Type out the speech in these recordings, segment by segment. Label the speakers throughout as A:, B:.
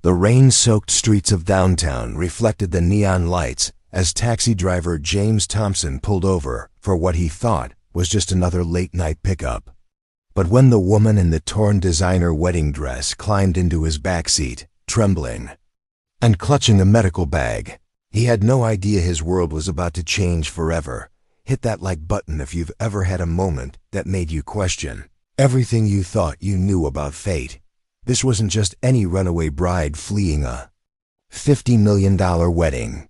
A: The rain-soaked streets of downtown reflected the neon lights as taxi driver James Thompson pulled over for what he thought was just another late-night pickup. But when the woman in the torn designer wedding dress climbed into his backseat, trembling and clutching a medical bag, he had no idea his world was about to change forever. Hit that like button if you've ever had a moment that made you question everything you thought you knew about fate. This wasn't just any runaway bride fleeing a $50 million wedding.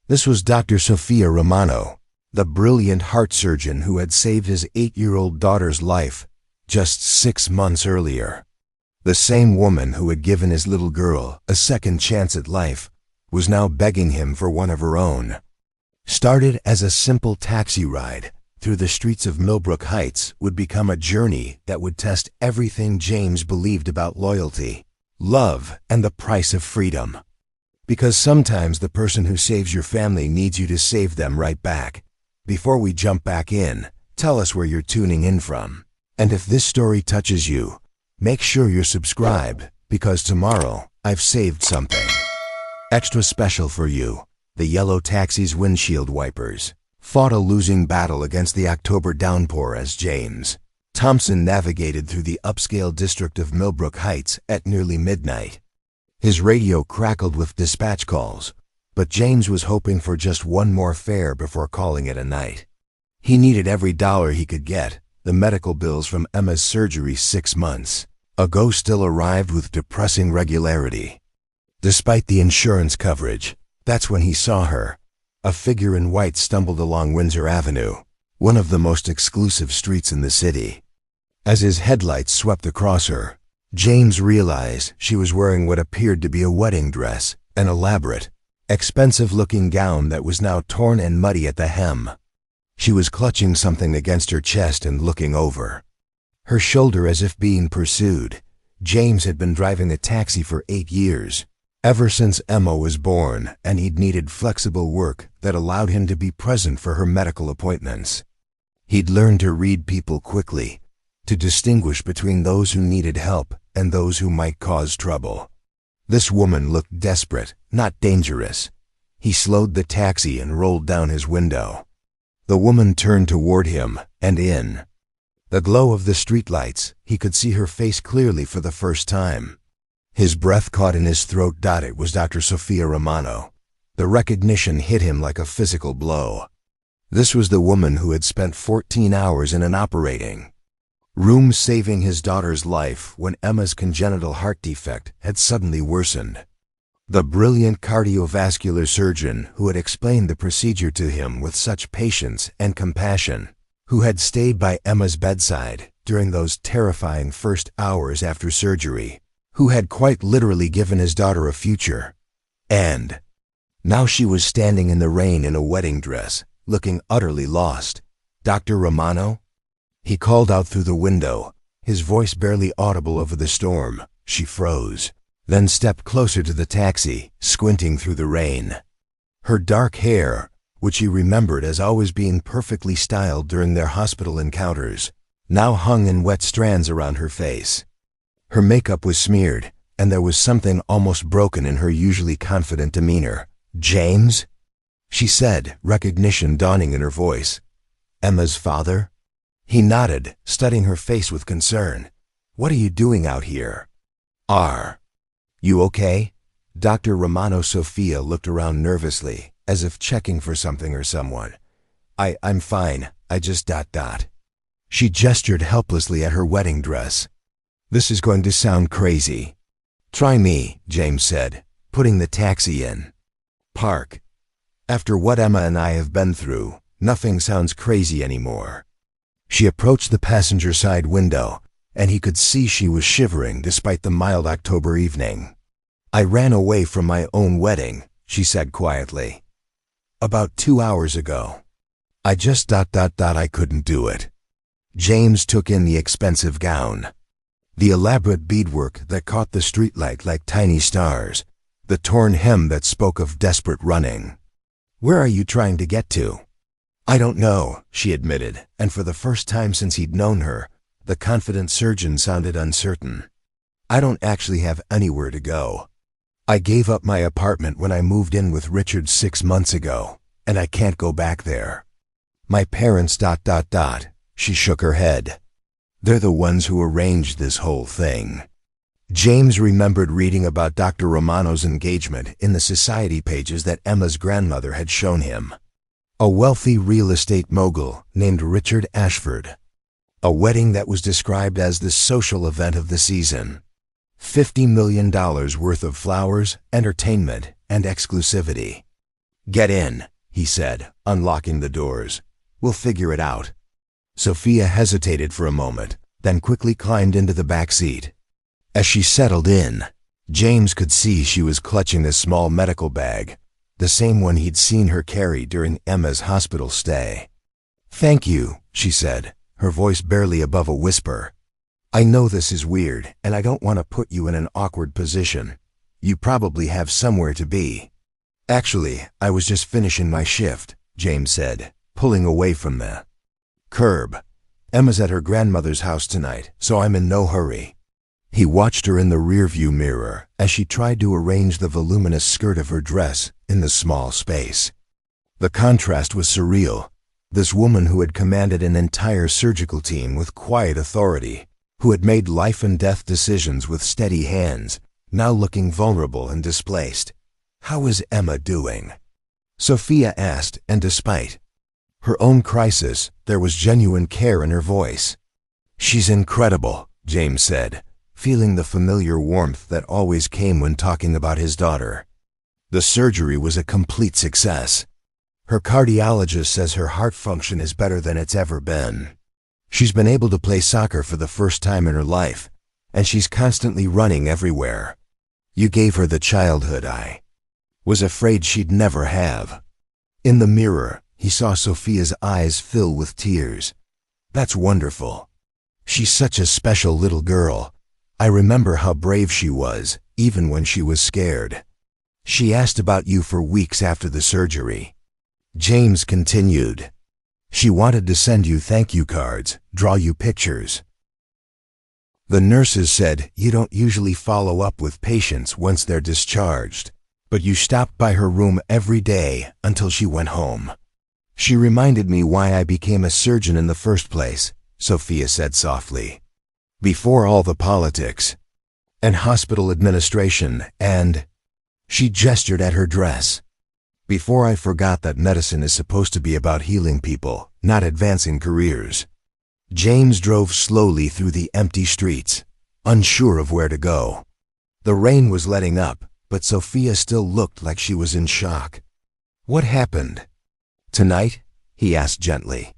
A: This was Dr. Sophia Romano, the brilliant heart surgeon who had saved his 8-year-old daughter's life just 6 months earlier. The same woman who had given his little girl a second chance at life was now begging him for one of her own. Started as a simple taxi ride through the streets of Millbrook Heights would become a journey that would test everything James believed about loyalty, love, and the price of freedom. Because sometimes the person who saves your family needs you to save them right back. Before we jump back in, tell us where you're tuning in from. And if this story touches you, make sure you're subscribed, because tomorrow I've saved something extra special for you. The yellow taxi's windshield wipers fought a losing battle against the October downpour as James Thompson navigated through the upscale district of Millbrook Heights at nearly midnight. His radio crackled with dispatch calls, but James was hoping for just one more fare before calling it a night. He needed every dollar he could get. The medical bills from Emma's surgery 6 months ago still arrived with depressing regularity. Despite the insurance coverage, that's when he saw her. A figure in white stumbled along Windsor Avenue, one of the most exclusive streets in the city. As his headlights swept across her, James realized she was wearing what appeared to be a wedding dress, an elaborate, expensive-looking gown that was now torn and muddy at the hem. She was clutching something against her chest and looking over her shoulder as if being pursued. James had been driving a taxi for 8 years, ever since Emma was born, and he'd needed flexible work that allowed him to be present for her medical appointments. He'd learned to read people quickly, to distinguish between those who needed help and those who might cause trouble. This woman looked desperate, not dangerous. He slowed the taxi and rolled down his window. The woman turned toward him, and in the glow of the streetlights, he could see her face clearly for the first time. His breath caught in his throat. It was Dr. Sophia Romano. The recognition hit him like a physical blow. This was the woman who had spent 14 hours in an operating room saving his daughter's life when Emma's congenital heart defect had suddenly worsened. The brilliant cardiovascular surgeon who had explained the procedure to him with such patience and compassion, who had stayed by Emma's bedside during those terrifying first hours after surgery, who had quite literally given his daughter a future. And now she was standing in the rain in a wedding dress, looking utterly lost. "Dr. Romano?" He called out through the window, his voice barely audible over the storm. She froze, then stepped closer to the taxi, squinting through the rain. Her dark hair, which he remembered as always being perfectly styled during their hospital encounters, now hung in wet strands around her face. Her makeup was smeared, and there was something almost broken in her usually confident demeanor. "James?" she said, recognition dawning in her voice. "Emma's father?" He nodded, studying her face with concern. "What are you doing out here? Are you okay?" Dr. Romano Sophia looked around nervously, as if checking for something or someone. I'm fine, I just ... She gestured helplessly at her wedding dress. "This is going to sound crazy." "Try me," James said, putting the taxi in park. "After what Emma and I have been through, nothing sounds crazy anymore." She approached the passenger side window, and he could see she was shivering despite the mild October evening. "I ran away from my own wedding," she said quietly. "About 2 hours ago. I just ... I couldn't do it." James took in the expensive gown, the elaborate beadwork that caught the streetlight like tiny stars, the torn hem that spoke of desperate running. "Where are you trying to get to?" "I don't know," she admitted, and for the first time since he'd known her, the confident surgeon sounded uncertain. "I don't actually have anywhere to go." I gave up my apartment when I moved in with Richard 6 months ago, and I can't go back there. My parents... She shook her head. They're the ones who arranged this whole thing. James remembered reading about Dr. Romano's engagement in the society pages that Emma's grandmother had shown him. A wealthy real estate mogul named Richard Ashford. A wedding that was described as the social event of the season. $50 million worth of flowers, entertainment, and exclusivity. "Get in," he said, unlocking the doors. "We'll figure it out." Sophia hesitated for a moment, then quickly climbed into the back seat. As she settled in, James could see she was clutching a small medical bag, the same one he'd seen her carry during Emma's hospital stay. "Thank you," she said, her voice barely above a whisper. "I know this is weird, and I don't want to put you in an awkward position. You probably have somewhere to be." "Actually, I was just finishing my shift," James said, pulling away from the curb. "Emma's at her grandmother's house tonight, so I'm in no hurry." He watched her in the rearview mirror as she tried to arrange the voluminous skirt of her dress in the small space. The contrast was surreal. This woman who had commanded an entire surgical team with quiet authority, who had made life-and-death decisions with steady hands, now looking vulnerable and displaced. "How is Emma doing?" Sophia asked, and despite her own crisis, there was genuine care in her voice. "She's incredible," James said, feeling the familiar warmth that always came when talking about his daughter. "The surgery was a complete success. Her cardiologist says her heart function is better than it's ever been. She's been able to play soccer for the first time in her life, and she's constantly running everywhere. You gave her the childhood I was afraid she'd never have." In the mirror, he saw Sophia's eyes fill with tears. "That's wonderful. She's such a special little girl. I remember how brave she was, even when she was scared. She asked about you for weeks after the surgery." James continued. "She wanted to send you thank you cards, draw you pictures. The nurses said you don't usually follow up with patients once they're discharged, but you stopped by her room every day until she went home. She reminded me why I became a surgeon in the first place," Sophia said softly. "Before all the politics and hospital administration and..." She gestured at her dress. "Before I forgot that medicine is supposed to be about healing people, not advancing careers." James drove slowly through the empty streets, unsure of where to go. The rain was letting up, but Sophia still looked like she was in shock. "What happened tonight?" he asked gently.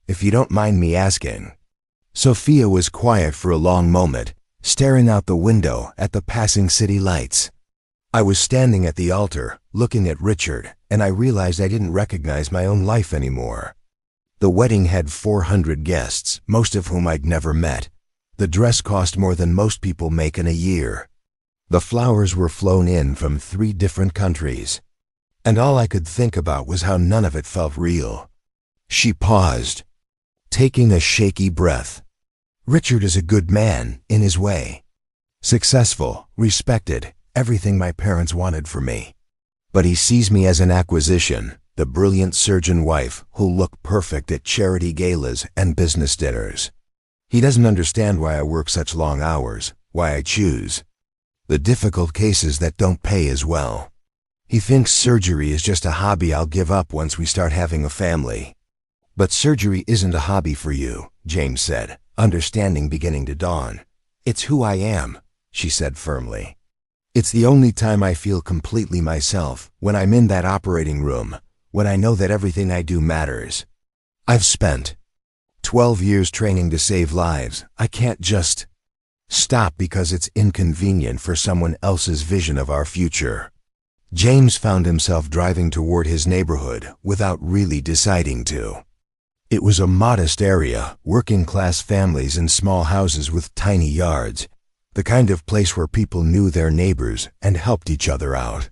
A: "If you don't mind me asking." Sophia was quiet for a long moment, staring out the window at the passing city lights. "I was standing at the altar, looking at Richard, and I realized I didn't recognize my own life anymore. The wedding had 400 guests, most of whom I'd never met. The dress cost more than most people make in a year. The flowers were flown in from 3 different countries. And all I could think about was how none of it felt real." She paused, taking a shaky breath. "Richard is a good man, in his way. Successful, respected, everything my parents wanted for me. But he sees me as an acquisition, the brilliant surgeon wife who'll look perfect at charity galas and business dinners. He doesn't understand why I work such long hours, why I choose the difficult cases that don't pay as well. He thinks surgery is just a hobby I'll give up once we start having a family." "But surgery isn't a hobby for you," James said, understanding beginning to dawn. "It's who I am," she said firmly. "It's the only time I feel completely myself, when I'm in that operating room, when I know that everything I do matters. I've spent 12 years training to save lives. I can't just stop because it's inconvenient for someone else's vision of our future." James found himself driving toward his neighborhood without really deciding to. It was a modest area, working-class families in small houses with tiny yards, the kind of place where people knew their neighbors and helped each other out.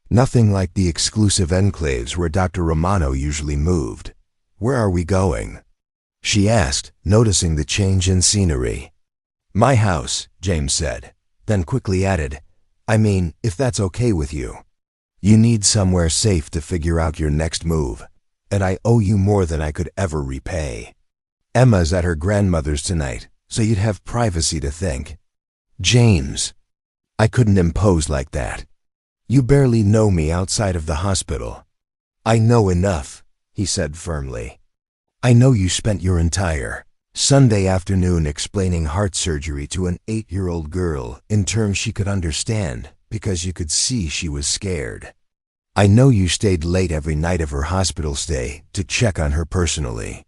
A: Nothing like the exclusive enclaves where Dr. Romano usually moved. "Where are we going?" she asked, noticing the change in scenery. "My house," James said, then quickly added, I mean, if that's okay with you. You need somewhere safe to figure out your next move, and I owe you more than I could ever repay. Emma's at her grandmother's tonight, so you'd have privacy to think. James, I couldn't impose like that. You barely know me outside of the hospital. I know enough, he said firmly. I know you spent your entire Sunday afternoon explaining heart surgery to an 8-year-old girl in terms she could understand because you could see she was scared. I know you stayed late every night of her hospital stay to check on her personally.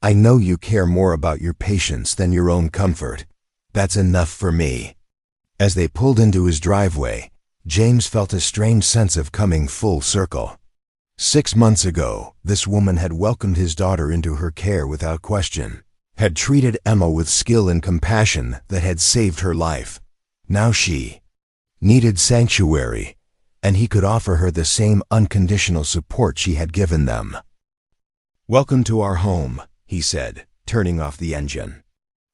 A: I know you care more about your patients than your own comfort. That's enough for me. As they pulled into his driveway, James felt a strange sense of coming full circle. 6 months ago, this woman had welcomed his daughter into her care without question, had treated Emma with skill and compassion that had saved her life. Now she needed sanctuary, and he could offer her the same unconditional support she had given them. "Welcome to our home," he said, turning off the engine.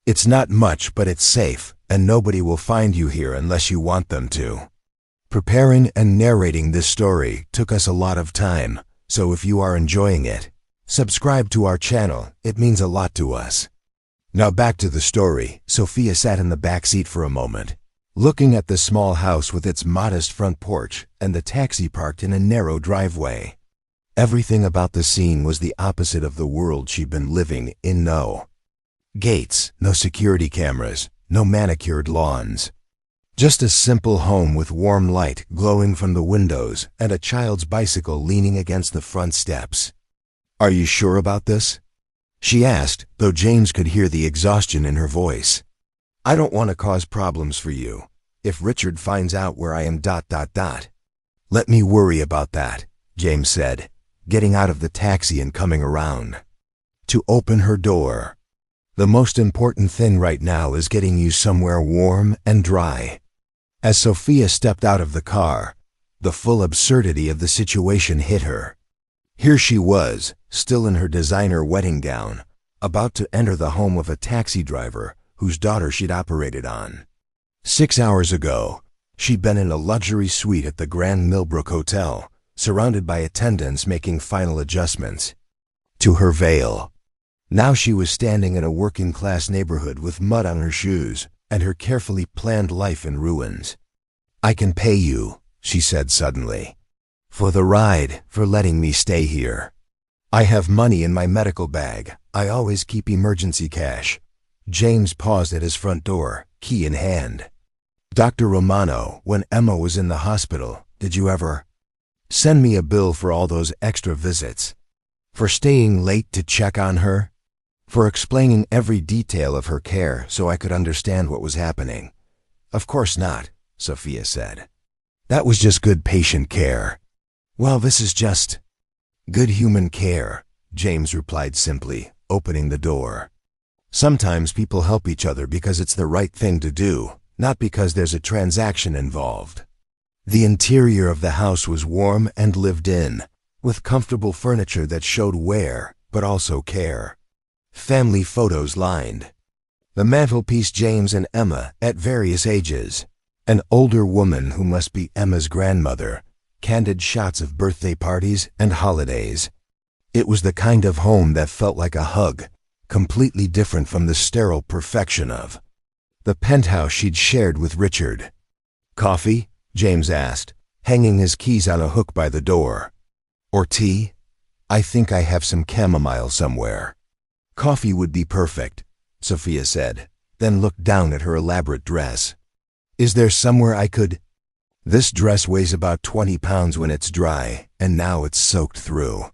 A: "It's not much, but it's safe, and nobody will find you here unless you want them to." Preparing and narrating this story took us a lot of time, so if you are enjoying it, subscribe to our channel. It means a lot to us. Now back to the story. Sophia sat in the back seat for a moment, looking at the small house with its modest front porch and the taxi parked in a narrow driveway. Everything about the scene was the opposite of the world she'd been living in. No gates, no security cameras, no manicured lawns. Just a simple home with warm light glowing from the windows and a child's bicycle leaning against the front steps. "Are you sure about this?" she asked, though James could hear the exhaustion in her voice. "I don't want to cause problems for you. If Richard finds out where I am ... Let me worry about that," James said, getting out of the taxi and coming around to open her door. "The most important thing right now is getting you somewhere warm and dry." As Sophia stepped out of the car, the full absurdity of the situation hit her. Here she was, still in her designer wedding gown, about to enter the home of a taxi driver whose daughter she'd operated on. 6 hours ago, she'd been in a luxury suite at the Grand Millbrook Hotel, surrounded by attendants making final adjustments to her veil. Now she was standing in a working-class neighborhood with mud on her shoes and her carefully planned life in ruins. "I can pay you," she said suddenly, "for the ride, for letting me stay here. I have money in my medical bag. I always keep emergency cash." James paused at his front door, key in hand. "Dr. Romano, when Emma was in the hospital, did you ever send me a bill for all those extra visits? For staying late to check on her? For explaining every detail of her care so I could understand what was happening?" "Of course not," Sophia said. "That was just good patient care." "Well, this is just good human care," James replied simply, opening the door. "Sometimes people help each other because it's the right thing to do, not because there's a transaction involved." The interior of the house was warm and lived in, with comfortable furniture that showed wear but also care. Family photos lined the mantelpiece. James and Emma at various ages, an older woman who must be Emma's grandmother, candid shots of birthday parties and holidays. It was the kind of home that felt like a hug, completely different from the sterile perfection of the penthouse she'd shared with Richard. "Coffee?" James asked, hanging his keys on a hook by the door. "Or tea? I think I have some chamomile somewhere." "Coffee would be perfect," Sophia said, then looked down at her elaborate dress. "Is there somewhere I could—" "This dress weighs about 20 pounds when it's dry, and now it's soaked through."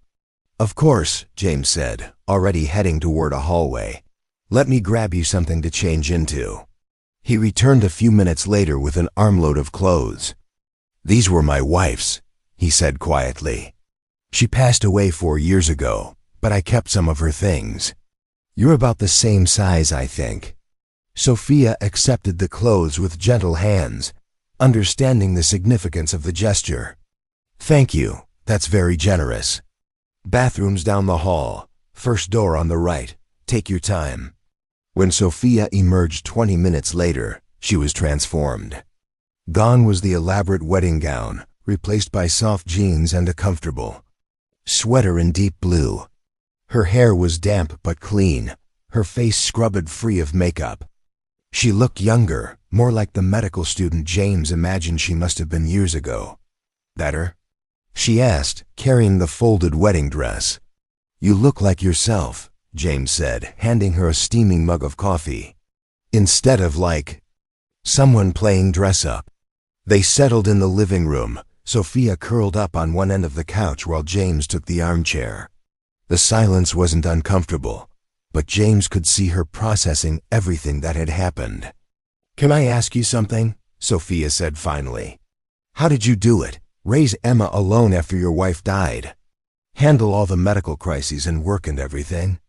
A: "Of course," James said, already heading toward a hallway. "Let me grab you something to change into." He returned a few minutes later with an armload of clothes. "These were my wife's," he said quietly. "She passed away 4 years ago, but I kept some of her things. You're about the same size, I think." Sophia accepted the clothes with gentle hands, understanding the significance of the gesture. "Thank you, that's very generous. Bathrooms down the hall, first door on the right. Take your time." When Sophia emerged 20 minutes later, she was transformed. Gone was the elaborate wedding gown, replaced by soft jeans and a comfortable sweater in deep blue. Her hair was damp but clean, her face scrubbed free of makeup. She looked younger, more like the medical student James imagined she must have been years ago. "Better?" she asked, carrying the folded wedding dress. "You look like yourself," James said, handing her a steaming mug of coffee. "Instead of like someone playing dress-up." They settled in the living room, Sophia curled up on one end of the couch while James took the armchair. The silence wasn't uncomfortable, but James could see her processing everything that had happened. "Can I ask you something?" Sophia said finally. "How did you do it? Raise Emma alone after your wife died? Handle all the medical crises and work and everything?"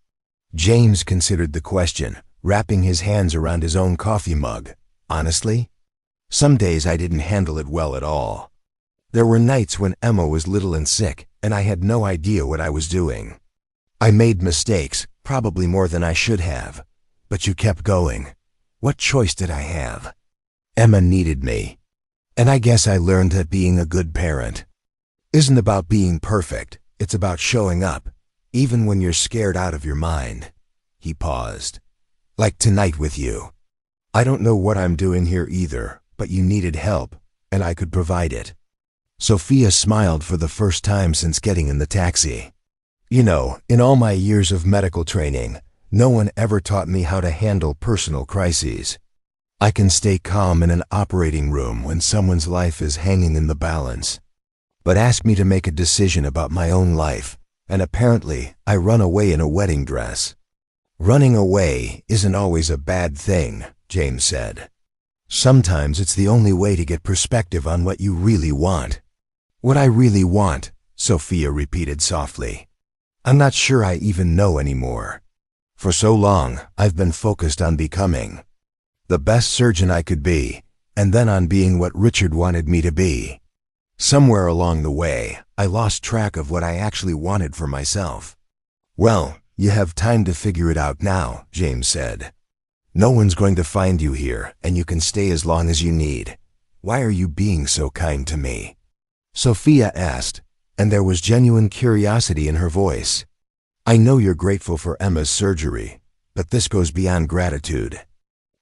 A: James considered the question, wrapping his hands around his own coffee mug. "Honestly, some days I didn't handle it well at all. There were nights when Emma was little and sick, and I had no idea what I was doing. I made mistakes, probably more than I should have. But you kept going. What choice did I have? Emma needed me. And I guess I learned that being a good parent isn't about being perfect. It's about showing up, even when you're scared out of your mind." He paused. "Like tonight with you. I don't know what I'm doing here either, but you needed help, and I could provide it." Sophia smiled for the first time since getting in the taxi. "You know, in all my years of medical training, no one ever taught me how to handle personal crises. I can stay calm in an operating room when someone's life is hanging in the balance. But ask me to make a decision about my own life, and apparently I run away in a wedding dress." "Running away isn't always a bad thing," James said. "Sometimes it's the only way to get perspective on what you really want." "What I really want," Sophia repeated softly. "I'm not sure I even know anymore. For so long, I've been focused on becoming the best surgeon I could be, and then on being what Richard wanted me to be. Somewhere along the way, I lost track of what I actually wanted for myself." "Well, you have time to figure it out now," James said. "No one's going to find you here, and you can stay as long as you need. Why are you being so kind to me?" Sophia asked, and there was genuine curiosity in her voice. "I know you're grateful for Emma's surgery, but this goes beyond gratitude."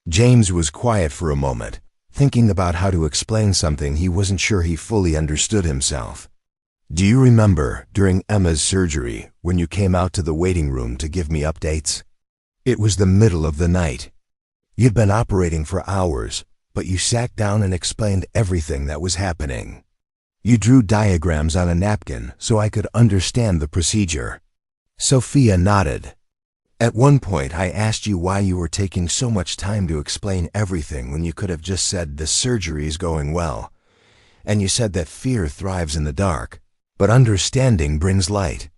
A: James was quiet for a moment, thinking about how to explain something he wasn't sure he fully understood himself. "Do you remember, during Emma's surgery, when you came out to the waiting room to give me updates? It was the middle of the night. You'd been operating for hours, but you sat down and explained everything that was happening. You drew diagrams on a napkin so I could understand the procedure." Sophia nodded. "At one point, I asked you why you were taking so much time to explain everything when you could have just said the surgery is going well. And you said that fear thrives in the dark, but understanding brings light.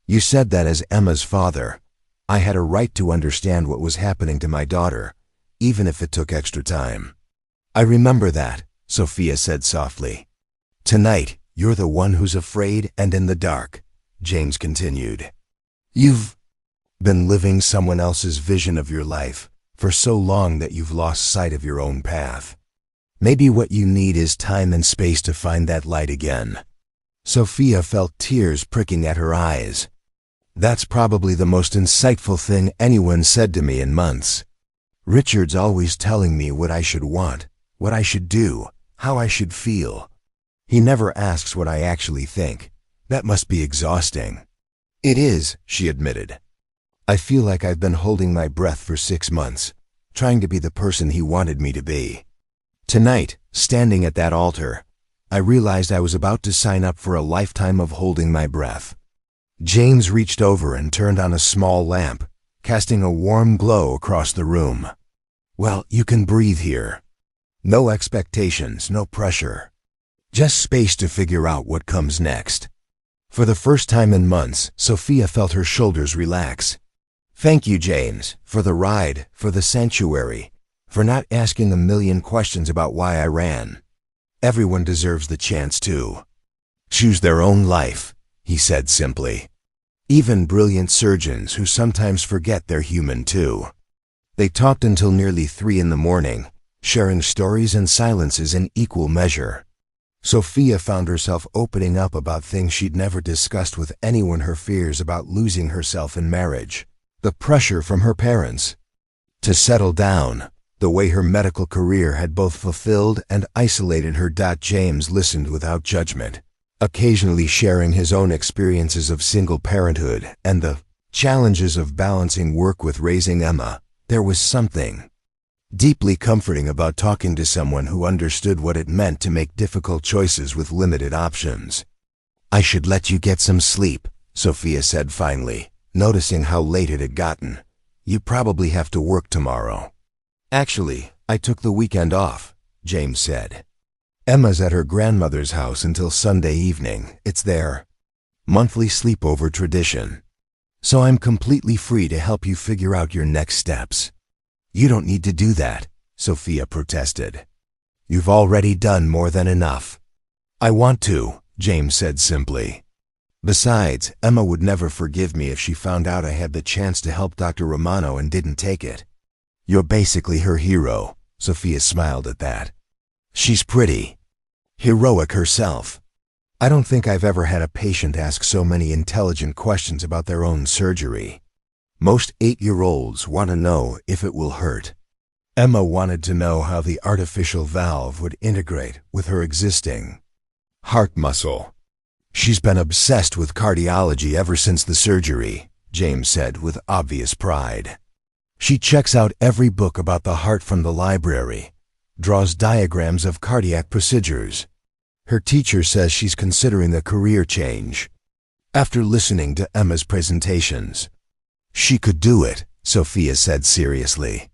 A: You said that as Emma's father, I had a right to understand what was happening to my daughter, even if it took extra time." "I remember that," Sophia said softly. "Tonight, you're the one who's afraid and in the dark," James continued. "You've been living someone else's vision of your life for so long that you've lost sight of your own path. Maybe what you need is time and space to find that light again." Sophia felt tears pricking at her eyes. "That's probably the most insightful thing anyone said to me in months. Richard's always telling me what I should want, what I should do, how I should feel. He never asks what I actually think. That must be exhausting." "It is," she admitted. "I feel like I've been holding my breath for 6 months, trying to be the person he wanted me to be. Tonight, standing at that altar, I realized I was about to sign up for a lifetime of holding my breath." James reached over and turned on a small lamp, casting a warm glow across the room. "Well, you can breathe here. No expectations, no pressure. Just space to figure out what comes next." For the first time in months, Sophia felt her shoulders relax. "Thank you, James, for the ride, for the sanctuary, for not asking a million questions about why I ran. Everyone deserves the chance to choose their own life," he said simply. "Even brilliant surgeons who sometimes forget they're human too." They talked until nearly 3 in the morning, sharing stories and silences in equal measure. Sophia found herself opening up about things she'd never discussed with anyone: her fears about losing herself in marriage, the pressure from her parents to settle down, the way her medical career had both fulfilled and isolated her. James listened without judgment, occasionally sharing his own experiences of single parenthood and the challenges of balancing work with raising Emma. There was something deeply comforting about talking to someone who understood what it meant to make difficult choices with limited options. "I should let you get some sleep," Sophia said finally, noticing how late it had gotten. "You probably have to work tomorrow." "Actually, I took the weekend off," James said. "Emma's at her grandmother's house until Sunday evening. It's their monthly sleepover tradition. So I'm completely free to help you figure out your next steps." "You don't need to do that," Sophia protested. "You've already done more than enough." "I want to," James said simply. "Besides, Emma would never forgive me if she found out I had the chance to help Dr. Romano and didn't take it." "You're basically her hero," Sophia smiled at that. "She's pretty heroic herself. I don't think I've ever had a patient ask so many intelligent questions about their own surgery. Most 8-year-olds want to know if it will hurt. Emma wanted to know how the artificial valve would integrate with her existing heart muscle. She's been obsessed with cardiology ever since the surgery," James said with obvious pride. "She checks out every book about the heart from the library, draws diagrams of cardiac procedures. Her teacher says she's considering a career change after listening to Emma's presentations." "She could do it," Sophia said seriously.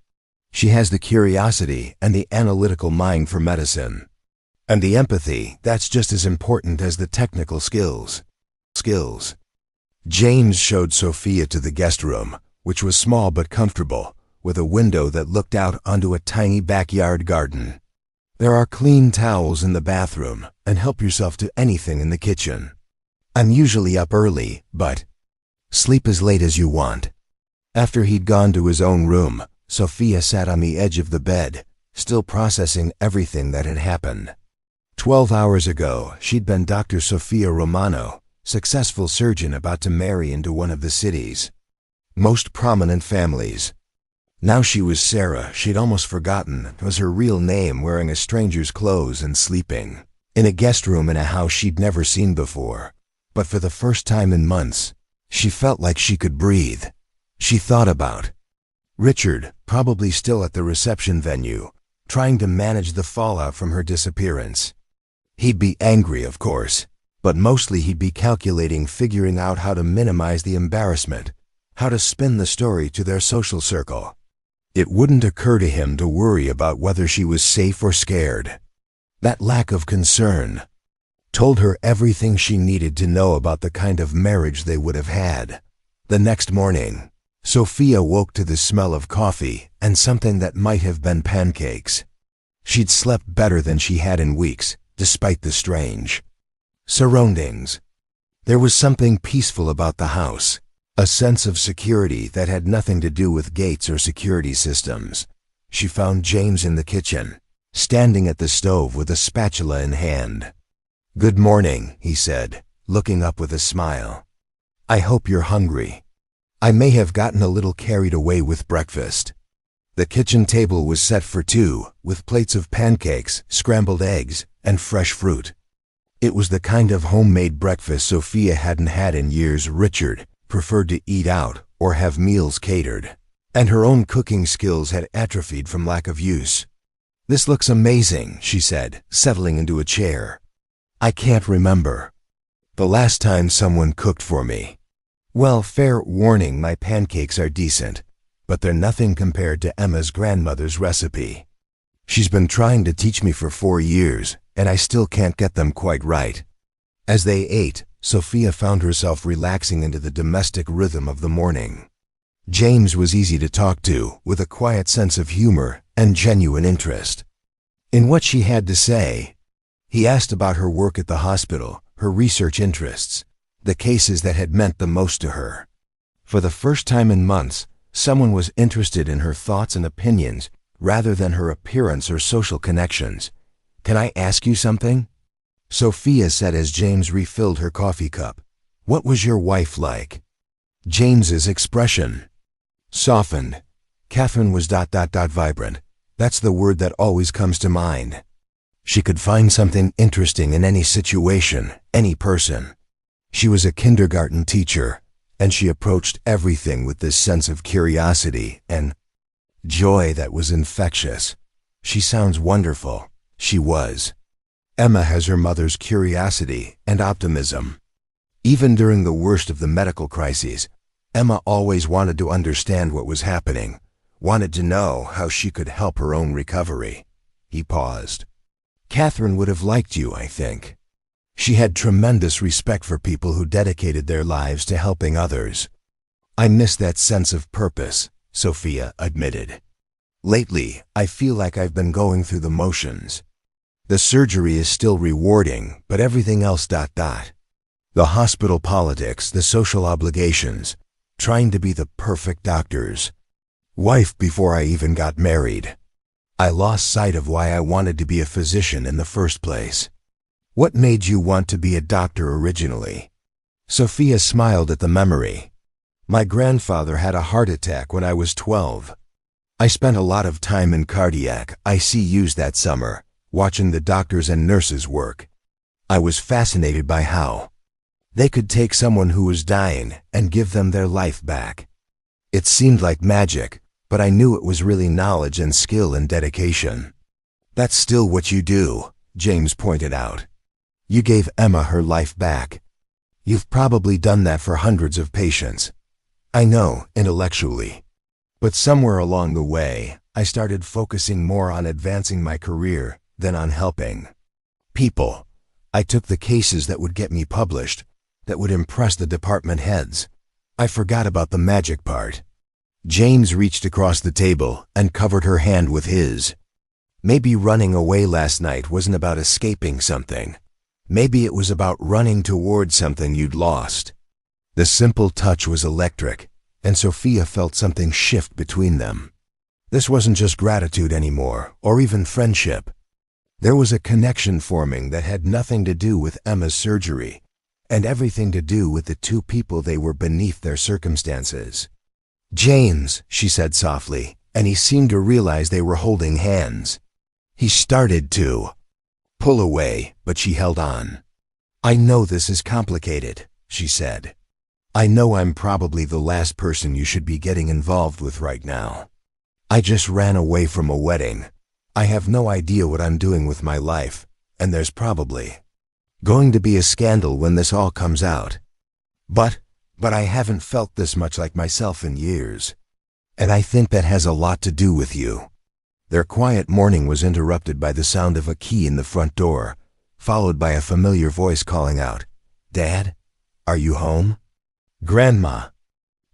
A: "She has the curiosity and the analytical mind for medicine. And the empathy, that's just as important as the technical skills." James showed Sophia to the guest room, which was small but comfortable, with a window that looked out onto a tiny backyard garden. "There are clean towels in the bathroom, and help yourself to anything in the kitchen. I'm usually up early, but sleep as late as you want." After he'd gone to his own room, Sophia sat on the edge of the bed, still processing everything that had happened. 12 hours ago, she'd been Dr. Sophia Romano, successful surgeon about to marry into one of the city's most prominent families. Now she was Sarah. She'd almost forgotten it was her real name, wearing a stranger's clothes and sleeping in a guest room in a house she'd never seen before. But for the first time in months, she felt like she could breathe. She thought about Richard, probably still at the reception venue, trying to manage the fallout from her disappearance. He'd be angry, of course, but mostly he'd be calculating, figuring out how to minimize the embarrassment, how to spin the story to their social circle. It wouldn't occur to him to worry about whether she was safe or scared. That lack of concern told her everything she needed to know about the kind of marriage they would have had. The next morning, Sophia woke to the smell of coffee and something that might have been pancakes. She'd slept better than she had in weeks, despite the strange surroundings. There was something peaceful about the house, a sense of security that had nothing to do with gates or security systems. She found James in the kitchen, standing at the stove with a spatula in hand. "Good morning," he said, looking up with a smile. "I hope you're hungry. I may have gotten a little carried away with breakfast." The kitchen table was set for two, with plates of pancakes, scrambled eggs, and fresh fruit. It was the kind of homemade breakfast Sophia hadn't had in years. Richard preferred to eat out or have meals catered, and her own cooking skills had atrophied from lack of use. "This looks amazing," she said, settling into a chair. "I can't remember the last time someone cooked for me. Well, fair warning, my pancakes are decent, but they're nothing compared to Emma's grandmother's recipe. She's been trying to teach me for 4 years, and I still can't get them quite right." As they ate, Sophia found herself relaxing into the domestic rhythm of the morning. James was easy to talk to, with a quiet sense of humor and genuine interest in what she had to say. He asked about her work at the hospital, her research interests, the cases that had meant the most to her. For the first time in months, someone was interested in her thoughts and opinions, rather than her appearance or social connections. "Can I ask you something?" Sophia said as James refilled her coffee cup. "What was your wife like?" James's expression softened. Catherine was vibrant. That's the word that always comes to mind. She could find something interesting in any situation, any person. She was a kindergarten teacher, and she approached everything with this sense of curiosity and joy that was infectious. She sounds wonderful. She was. Emma has her mother's curiosity and optimism. Even during the worst of the medical crises, Emma always wanted to understand what was happening, wanted to know how she could help her own recovery. He paused. "Catherine would have liked you, I think. She had tremendous respect for people who dedicated their lives to helping others." "I miss that sense of purpose," Sophia admitted. "Lately, I feel like I've been going through the motions. The surgery is still rewarding, but everything else. The hospital politics, the social obligations, trying to be the perfect doctors. Wife before I even got married. I lost sight of why I wanted to be a physician in the first place." "What made you want to be a doctor originally?" Sophia smiled at the memory. "My grandfather had a heart attack when I was 12. I spent a lot of time in cardiac ICUs that summer, watching the doctors and nurses work. I was fascinated by how they could take someone who was dying and give them their life back. It seemed like magic, but I knew it was really knowledge and skill and dedication." "That's still what you do," James pointed out. "You gave Emma her life back. You've probably done that for hundreds of patients. I know, intellectually. But somewhere along the way, I started focusing more on advancing my career than on helping people. I took the cases that would get me published, that would impress the department heads. I forgot about the magic part." James reached across the table and covered her hand with his. "Maybe running away last night wasn't about escaping something. Maybe it was about running towards something you'd lost." The simple touch was electric, and Sophia felt something shift between them. This wasn't just gratitude anymore, or even friendship. There was a connection forming that had nothing to do with Emma's surgery, and everything to do with the two people they were beneath their circumstances. "James," she said softly, and he seemed to realize they were holding hands. He started to pull away, but she held on. "I know this is complicated," she said. "I know I'm probably the last person you should be getting involved with right now. I just ran away from a wedding. I have no idea what I'm doing with my life, and there's probably going to be a scandal when this all comes out. But I haven't felt this much like myself in years. And I think that has a lot to do with you." Their quiet morning was interrupted by the sound of a key in the front door, followed by a familiar voice calling out, "Dad, are you home?" "Grandma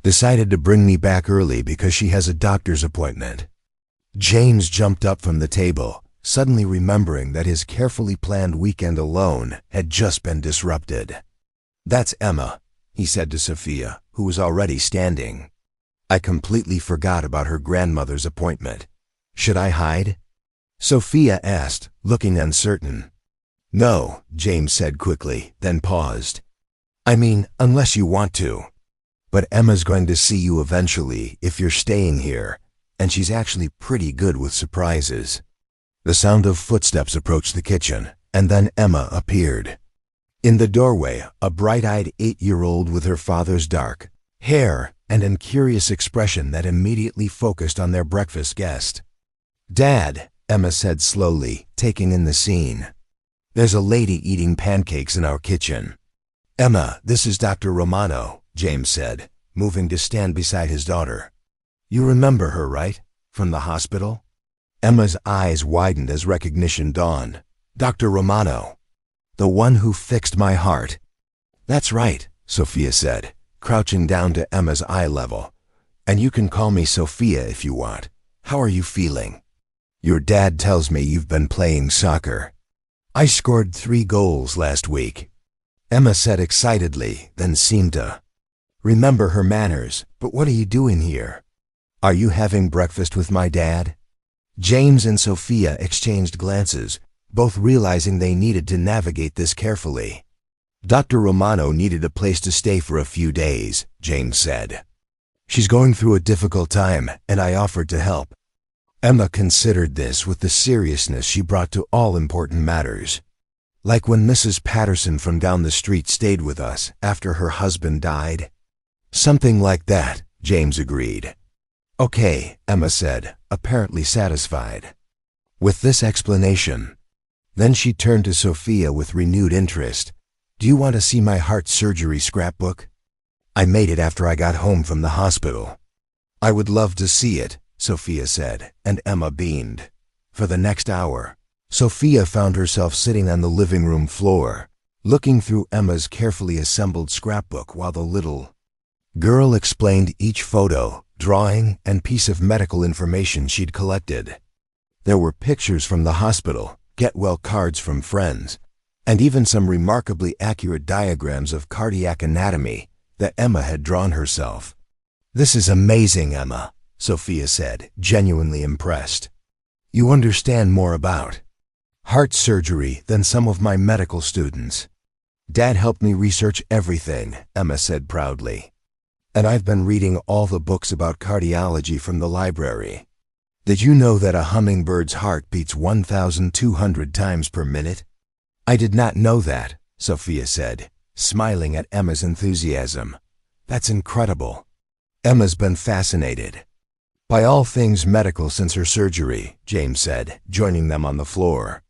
A: decided to bring me back early because she has a doctor's appointment." James jumped up from the table, suddenly remembering that his carefully planned weekend alone had just been disrupted. "That's Emma," he said to Sophia, who was already standing. "I completely forgot about her grandmother's appointment. Should I hide?" Sophia asked, looking uncertain. "No," James said quickly, then paused. "I mean, unless you want to. But Emma's going to see you eventually if you're staying here, and she's actually pretty good with surprises." The sound of footsteps approached the kitchen, and then Emma appeared. In the doorway, a bright-eyed 8-year-old with her father's dark hair and a curious expression that immediately focused on their breakfast guest. "Dad," Emma said slowly, taking in the scene. "There's a lady eating pancakes in our kitchen." "Emma, this is Dr. Romano," James said, moving to stand beside his daughter. "You remember her, right? From the hospital?" Emma's eyes widened as recognition dawned. "Dr. Romano. The one who fixed my heart." "That's right," Sophia said, crouching down to Emma's eye level. "And you can call me Sophia if you want. How are you feeling?" "Your dad tells me you've been playing soccer. I scored 3 goals last week," Emma said excitedly, then seemed to remember her manners. "But what are you doing here? Are you having breakfast with my dad?" James and Sophia exchanged glances, both realizing they needed to navigate this carefully. Dr. Romano needed a place to stay for a few days, James said. She's going through a difficult time, and I offered to help. Emma considered this with the seriousness she brought to all important matters. Like when Mrs. Patterson from down the street stayed with us after her husband died. Something like that, James agreed. Okay, Emma said, apparently satisfied with this explanation. Then she turned to Sophia with renewed interest. Do you want to see my heart surgery scrapbook? I made it after I got home from the hospital. I would love to see it, Sophia said, and Emma beamed. For the next hour, Sophia found herself sitting on the living room floor, looking through Emma's carefully assembled scrapbook while the little girl explained each photo, drawing, and piece of medical information she'd collected. There were pictures from the hospital, get-well cards from friends, and even some remarkably accurate diagrams of cardiac anatomy that Emma had drawn herself. This is amazing, Emma, Sophia said, genuinely impressed. You understand more about heart surgery than some of my medical students. Dad helped me research everything, Emma said proudly. And I've been reading all the books about cardiology from the library. Did you know that a hummingbird's heart beats 1,200 times per minute? I did not know that, Sophia said, smiling at Emma's enthusiasm. That's incredible. Emma's been fascinated by all things medical since her surgery, James said, joining them on the floor.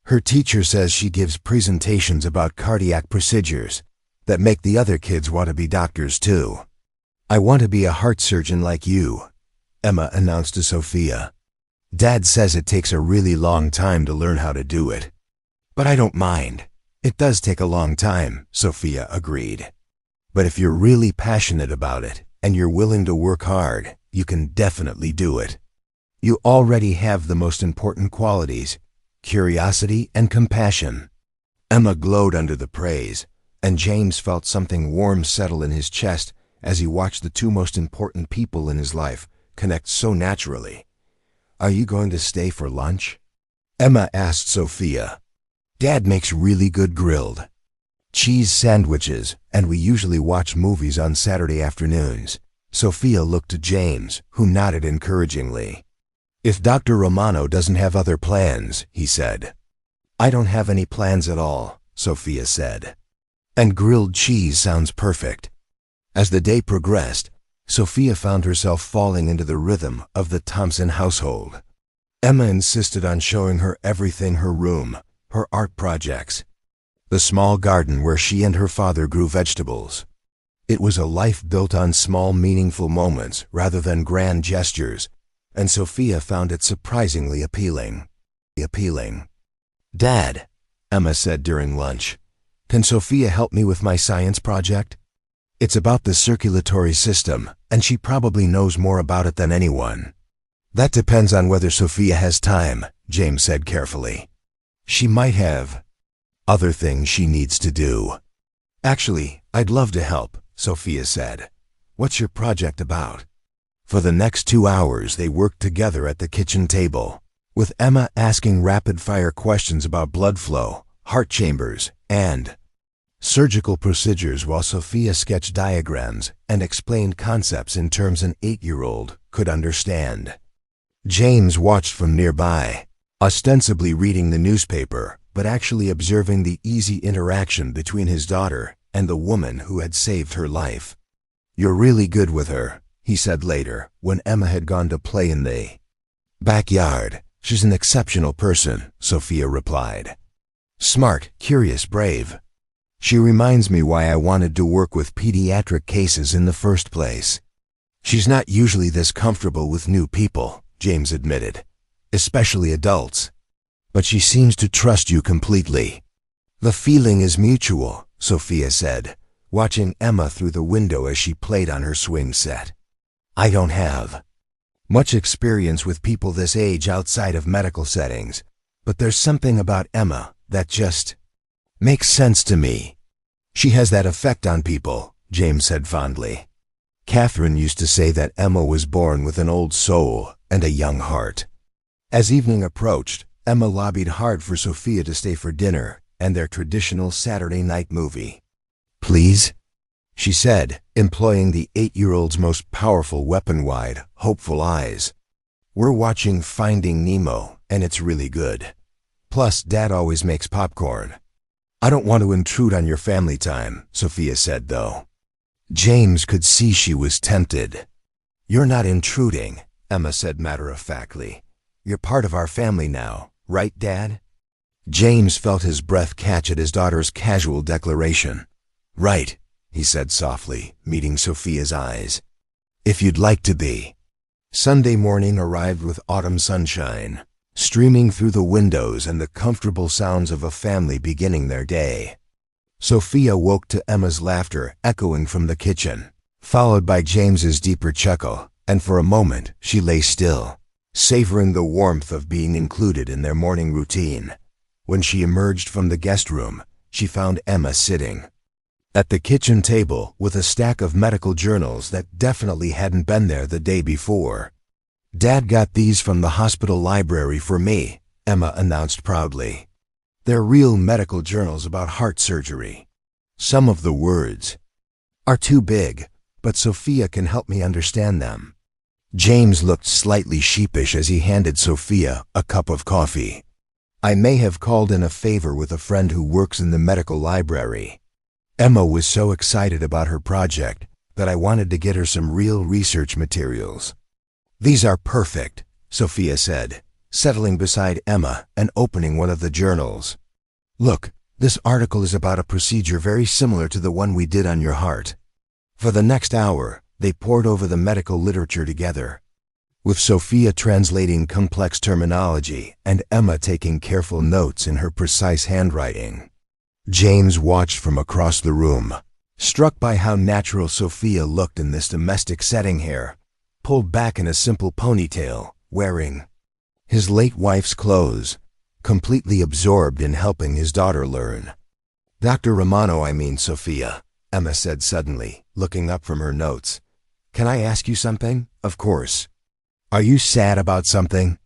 A: Her teacher says she gives presentations about cardiac procedures that make the other kids want to be doctors too. I want to be a heart surgeon like you, Emma announced to Sophia. Dad says it takes a really long time to learn how to do it. But I don't mind. It does take a long time, Sophia agreed. But if you're really passionate about it and you're willing to work hard, you can definitely do it. You already have the most important qualities, curiosity and compassion. Emma glowed under the praise, and James felt something warm settle in his chest as he watched the two most important people in his life connect so naturally. Are you going to stay for lunch? Emma asked Sophia. Dad makes really good grilled cheese sandwiches, and we usually watch movies on Saturday afternoons. Sophia looked to James, who nodded encouragingly. If Dr. Romano doesn't have other plans, he said. I don't have any plans at all, Sophia said. And grilled cheese sounds perfect. As the day progressed, Sophia found herself falling into the rhythm of the Thompson household. Emma insisted on showing her everything: her room, her art projects, the small garden where she and her father grew vegetables. It was a life built on small, meaningful moments rather than grand gestures, and Sophia found it surprisingly appealing. Dad, Emma said during lunch, can Sophia help me with my science project? It's about the circulatory system, and she probably knows more about it than anyone. That depends on whether Sophia has time, James said carefully. She might have other things she needs to do. Actually, I'd love to help, Sophia said. What's your project about? For the next 2 hours, they worked together at the kitchen table, with Emma asking rapid-fire questions about blood flow, heart chambers, and surgical procedures while Sophia sketched diagrams and explained concepts in terms an 8-year-old could understand. James watched from nearby, ostensibly reading the newspaper, but actually observing the easy interaction between his daughter and the woman who had saved her life. You're really good with her, he said later, when Emma had gone to play in the backyard. She's an exceptional person, Sophia replied. Smart, curious, brave. She reminds me why I wanted to work with pediatric cases in the first place. She's not usually this comfortable with new people, James admitted, especially adults. But she seems to trust you completely. The feeling is mutual, Sophia said, watching Emma through the window as she played on her swing set. I don't have much experience with people this age outside of medical settings, but there's something about Emma that just makes sense to me. She has that effect on people, James said fondly. Catherine used to say that Emma was born with an old soul and a young heart. As evening approached, Emma lobbied hard for Sophia to stay for dinner and their traditional Saturday night movie. "Please?" she said, employing the 8-year-old's most powerful weapon-wide, hopeful eyes. "We're watching Finding Nemo, and it's really good. Plus, Dad always makes popcorn." "I don't want to intrude on your family time," Sophia said, though. James could see she was tempted. "You're not intruding," Emma said matter-of-factly. "You're part of our family now, right, Dad?" James felt his breath catch at his daughter's casual declaration. "Right," he said softly, meeting Sophia's eyes. "If you'd like to be." Sunday morning arrived with autumn sunshine, streaming through the windows and the comfortable sounds of a family beginning their day. Sophia woke to Emma's laughter echoing from the kitchen, followed by James's deeper chuckle, and for a moment she lay still, savoring the warmth of being included in their morning routine. When she emerged from the guest room, she found Emma sitting at the kitchen table with a stack of medical journals that definitely hadn't been there the day before. "Dad got these from the hospital library for me," Emma announced proudly. "They're real medical journals about heart surgery. Some of the words are too big, but Sophia can help me understand them." James looked slightly sheepish as he handed Sophia a cup of coffee. "I may have called in a favor with a friend who works in the medical library." Emma was so excited about her project that I wanted to get her some real research materials. "These are perfect," Sophia said, settling beside Emma and opening one of the journals. "Look, this article is about a procedure very similar to the one we did on your heart." For the next hour, they pored over the medical literature together, with Sophia translating complex terminology and Emma taking careful notes in her precise handwriting. James watched from across the room, struck by how natural Sophia looked in this domestic setting, hair pulled back in a simple ponytail, wearing his late wife's clothes, completely absorbed in helping his daughter learn. "Dr. Romano, I mean Sophia," Emma said suddenly, looking up from her notes. "Can I ask you something?" "Of course." "Are you sad about something?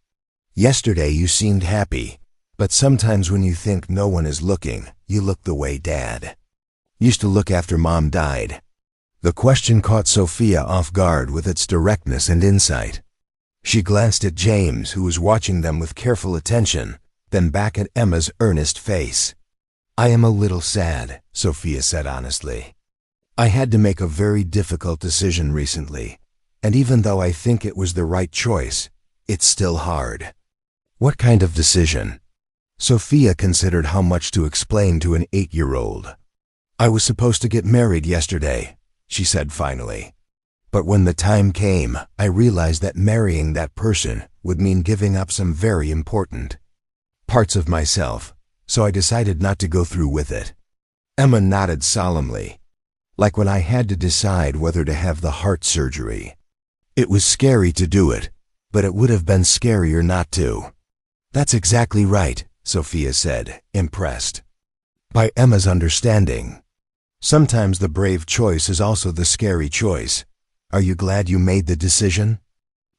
A: Yesterday you seemed happy, but sometimes when you think no one is looking, you look the way Dad used to look after Mom died." The question caught Sophia off guard with its directness and insight. She glanced at James, who was watching them with careful attention, then back at Emma's earnest face. "I am a little sad," Sophia said honestly. "I had to make a very difficult decision recently, and even though I think it was the right choice, it's still hard." "What kind of decision?" Sophia considered how much to explain to an 8-year-old. "I was supposed to get married yesterday," she said finally. "But when the time came, I realized that marrying that person would mean giving up some very important parts of myself, so I decided not to go through with it." Emma nodded solemnly. "Like when I had to decide whether to have the heart surgery. It was scary to do it, but it would have been scarier not to." "That's exactly right," Sophia said, impressed by Emma's understanding. "Sometimes the brave choice is also the scary choice. Are you glad you made the decision?"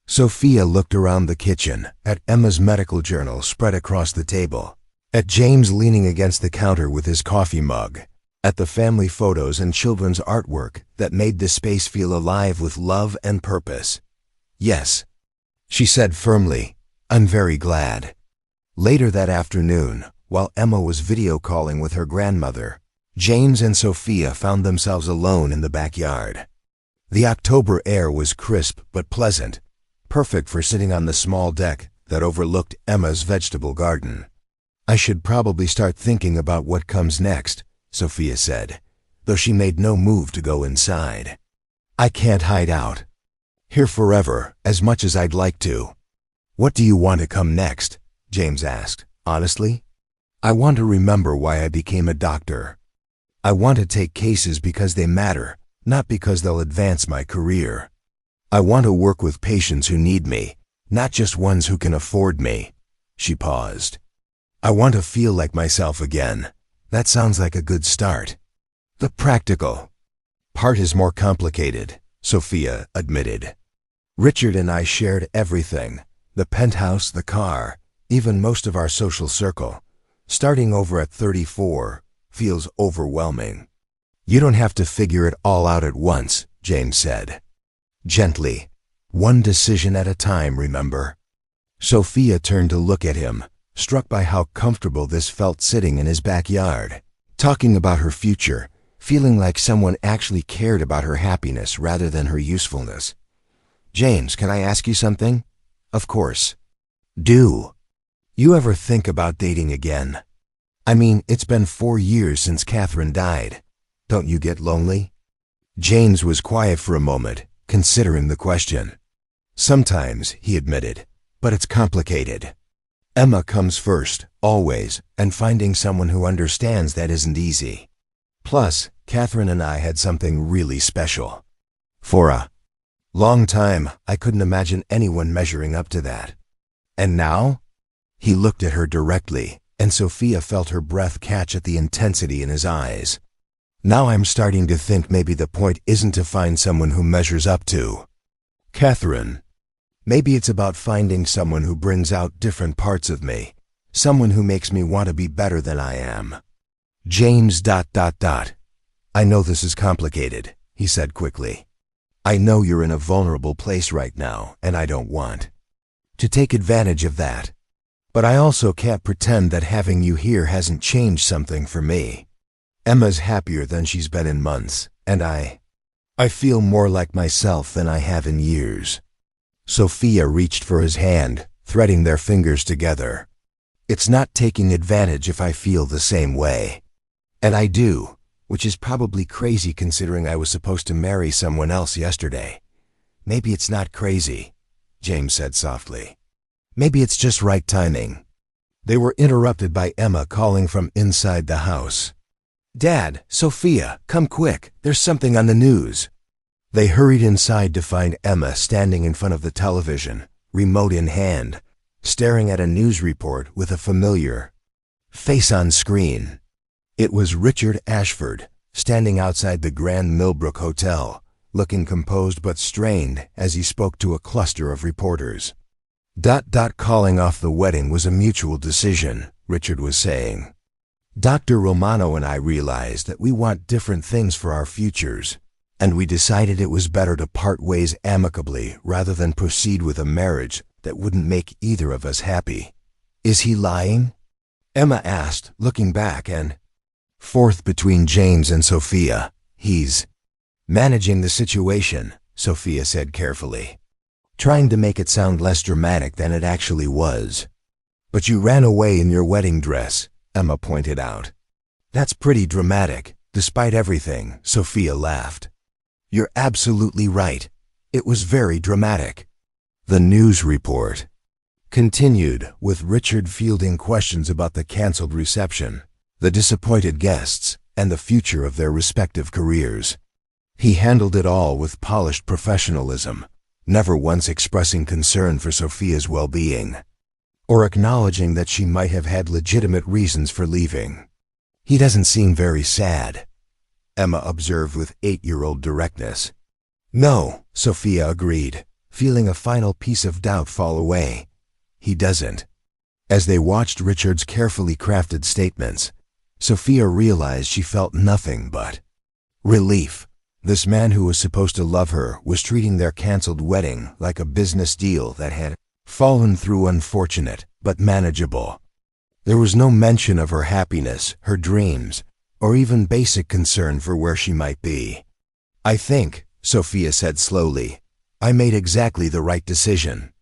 A: Sophia looked around the kitchen, at Emma's medical journal spread across the table, at James leaning against the counter with his coffee mug, at the family photos and children's artwork that made the space feel alive with love and purpose. "Yes," she said firmly, "I'm very glad." Later that afternoon, while Emma was video calling with her grandmother, James and Sophia found themselves alone in the backyard. The October air was crisp but pleasant, perfect for sitting on the small deck that overlooked Emma's vegetable garden. "I should probably start thinking about what comes next," Sophia said, though she made no move to go inside. "I can't hide out here forever as much as I'd like to." "What do you want to come next?" James asked, honestly. "I want to remember why I became a doctor. I want to take cases because they matter, not because they'll advance my career. I want to work with patients who need me, not just ones who can afford me." She paused. "I want to feel like myself again." "That sounds like a good start." "The practical part is more complicated," Sophia admitted. "Richard and I shared everything, The penthouse, the car, even most of our social circle. Starting over at 34 feels overwhelming. You don't have to figure it all out at once, James said. Gently. One decision at a time, remember? Sophia turned to look at him, struck by how comfortable this felt sitting in his backyard, talking about her future, feeling like someone actually cared about her happiness rather than her usefulness. James, can I ask you something? Of course. Do. You ever think about dating again? I mean, it's been 4 years since Catherine died. Don't you get lonely? James was quiet for a moment, considering the question. Sometimes, he admitted, but it's complicated. Emma comes first, always, and finding someone who understands that isn't easy. Plus, Catherine and I had something really special. For a long time, I couldn't imagine anyone measuring up to that. And now? He looked at her directly, and Sophia felt her breath catch at the intensity in his eyes. Now I'm starting to think maybe the point isn't to find someone who measures up to Catherine. Maybe it's about finding someone who brings out different parts of me, someone who makes me want to be better than I am. James ... I know this is complicated, he said quickly. I know you're in a vulnerable place right now, and I don't want to take advantage of that. But I also can't pretend that having you here hasn't changed something for me. Emma's happier than she's been in months, and I feel more like myself than I have in years. Sophia reached for his hand, threading their fingers together. It's not taking advantage if I feel the same way. And I do, which is probably crazy considering I was supposed to marry someone else yesterday. Maybe it's not crazy, James said softly. Maybe it's just right timing. They were interrupted by Emma calling from inside the house. Dad, Sophia, come quick, there's something on the news. They hurried inside to find Emma standing in front of the television, remote in hand, staring at a news report with a familiar face on screen. It was Richard Ashford, standing outside the Grand Millbrook Hotel, looking composed but strained as he spoke to a cluster of reporters. Calling off the wedding was a mutual decision, Richard was saying. Dr. Romano and I realized that we want different things for our futures, and we decided it was better to part ways amicably rather than proceed with a marriage that wouldn't make either of us happy. Is he lying? Emma asked, looking back and forth between James and Sophia. He's managing the situation, Sophia said carefully, trying to make it sound less dramatic than it actually was. But you ran away in your wedding dress, Emma pointed out. That's pretty dramatic, despite everything, Sophia laughed. You're absolutely right. It was very dramatic. The news report continued, with Richard fielding questions about the canceled reception, the disappointed guests, and the future of their respective careers. He handled it all with polished professionalism, never once expressing concern for Sophia's well-being, or acknowledging that she might have had legitimate reasons for leaving. He doesn't seem very sad, Emma observed with 8-year-old directness. No, Sophia agreed, feeling a final piece of doubt fall away. He doesn't. As they watched Richard's carefully crafted statements, Sophia realized she felt nothing but relief. This man who was supposed to love her was treating their canceled wedding like a business deal that had fallen through, unfortunate, but manageable. There was no mention of her happiness, her dreams, or even basic concern for where she might be. I think, Sophia said slowly, I made exactly the right decision.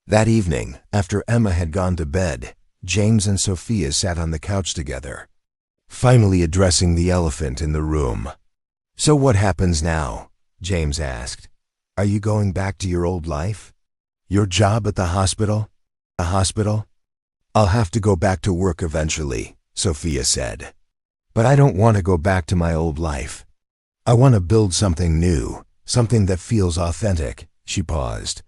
A: That evening, after Emma had gone to bed, James and Sophia sat on the couch together, finally addressing the elephant in the room. So what happens now? James asked. Are you going back to your old life? Your job at the hospital? The hospital? I'll have to go back to work eventually, Sophia said. But I don't want to go back to my old life. I want to build something new, something that feels authentic. She paused.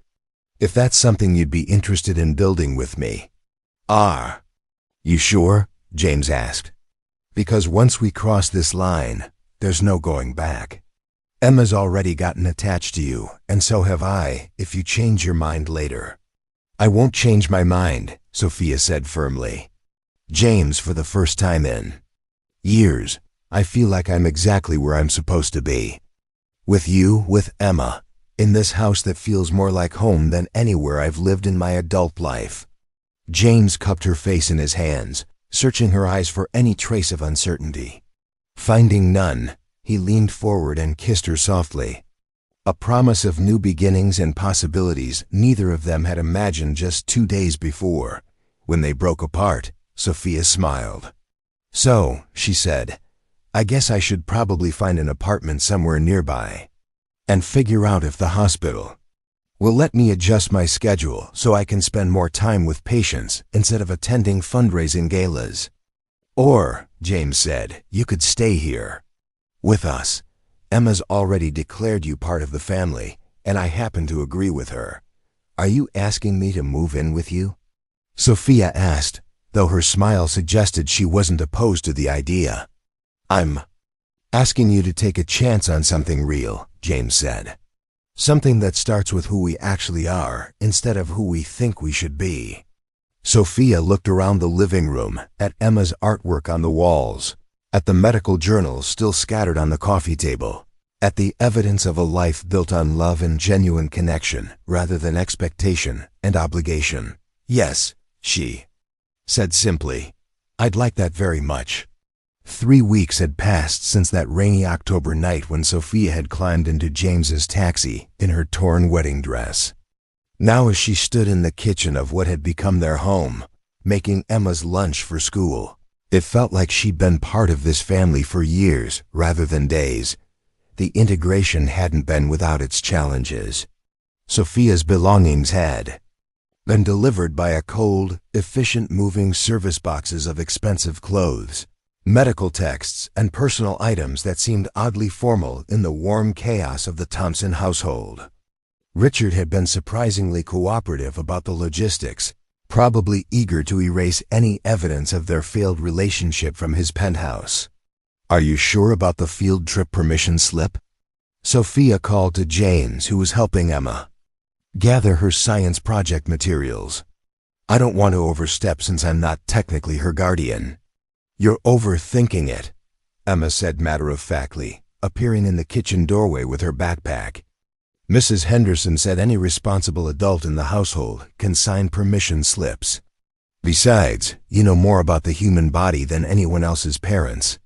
A: If that's something you'd be interested in building with me. You sure? James asked. Because once we cross this line, there's no going back. Emma's already gotten attached to you, and so have I, if you change your mind later. I won't change my mind, Sophia said firmly. James, for the first time in years, I feel like I'm exactly where I'm supposed to be. With you, with Emma, in this house that feels more like home than anywhere I've lived in my adult life. James cupped her face in his hands, searching her eyes for any trace of uncertainty. Finding none, he leaned forward and kissed her softly. A promise of new beginnings and possibilities neither of them had imagined just 2 days before. When they broke apart, Sophia smiled. So, she said, I guess I should probably find an apartment somewhere nearby. And figure out if the hospital will let me adjust my schedule so I can spend more time with patients instead of attending fundraising galas. Or, James said, you could stay here with us. Emma's already declared you part of the family, and I happen to agree with her. Are you asking me to move in with you? Sophia asked, though her smile suggested she wasn't opposed to the idea. I'm asking you to take a chance on something real, James said. Something that starts with who we actually are instead of who we think we should be. Sophia looked around the living room, at Emma's artwork on the walls, at the medical journals still scattered on the coffee table, at the evidence of a life built on love and genuine connection rather than expectation and obligation. Yes, she said simply, I'd like that very much. 3 weeks had passed since that rainy October night when Sophia had climbed into James's taxi in her torn wedding dress. Now as she stood in the kitchen of what had become their home, making Emma's lunch for school, it felt like she'd been part of this family for years rather than days. The integration hadn't been without its challenges. Sophia's belongings had been delivered by a cold, efficient moving service boxes of expensive clothes, medical texts, and personal items that seemed oddly formal in the warm chaos of the Thompson household. Richard had been surprisingly cooperative about the logistics, probably eager to erase any evidence of their failed relationship from his penthouse. Are you sure about the field trip permission slip? Sophia called to James, who was helping Emma gather her science project materials. I don't want to overstep since I'm not technically her guardian. You're overthinking it, Emma said matter-of-factly, appearing in the kitchen doorway with her backpack. Mrs. Henderson said any responsible adult in the household can sign permission slips. Besides, you know more about the human body than anyone else's parents.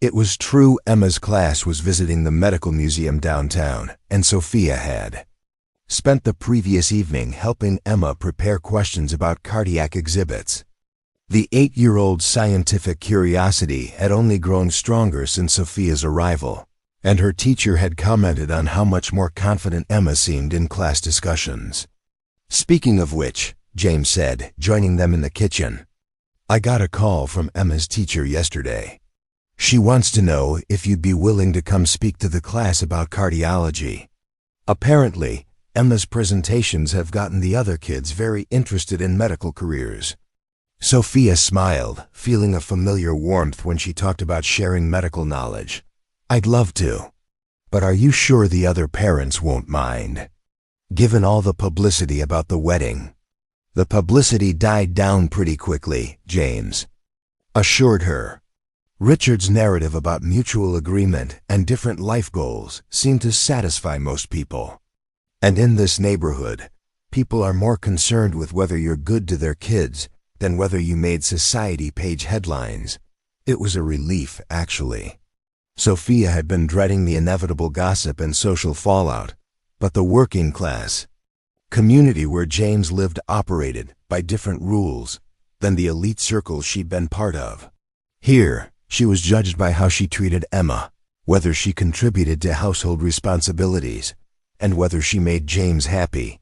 A: It was true Emma's class was visiting the medical museum downtown, and Sophia had spent the previous evening helping Emma prepare questions about cardiac exhibits. The 8-year-old scientific curiosity had only grown stronger since Sophia's arrival, and her teacher had commented on how much more confident Emma seemed in class discussions. Speaking of which, James said, joining them in the kitchen, I got a call from Emma's teacher yesterday. She wants to know if you'd be willing to come speak to the class about cardiology. Apparently, Emma's presentations have gotten the other kids very interested in medical careers. Sophia smiled, feeling a familiar warmth when she talked about sharing medical knowledge. I'd love to. But are you sure the other parents won't mind? Given all the publicity about the wedding. The publicity died down pretty quickly, James assured her. Richard's narrative about mutual agreement and different life goals seemed to satisfy most people. And in this neighborhood, people are more concerned with whether you're good to their kids than whether you made society page headlines. It was a relief, actually. Sophia had been dreading the inevitable gossip and social fallout, but the working class community where James lived operated by different rules than the elite circles she'd been part of. Here, she was judged by how she treated Emma, whether she contributed to household responsibilities, and whether she made James happy.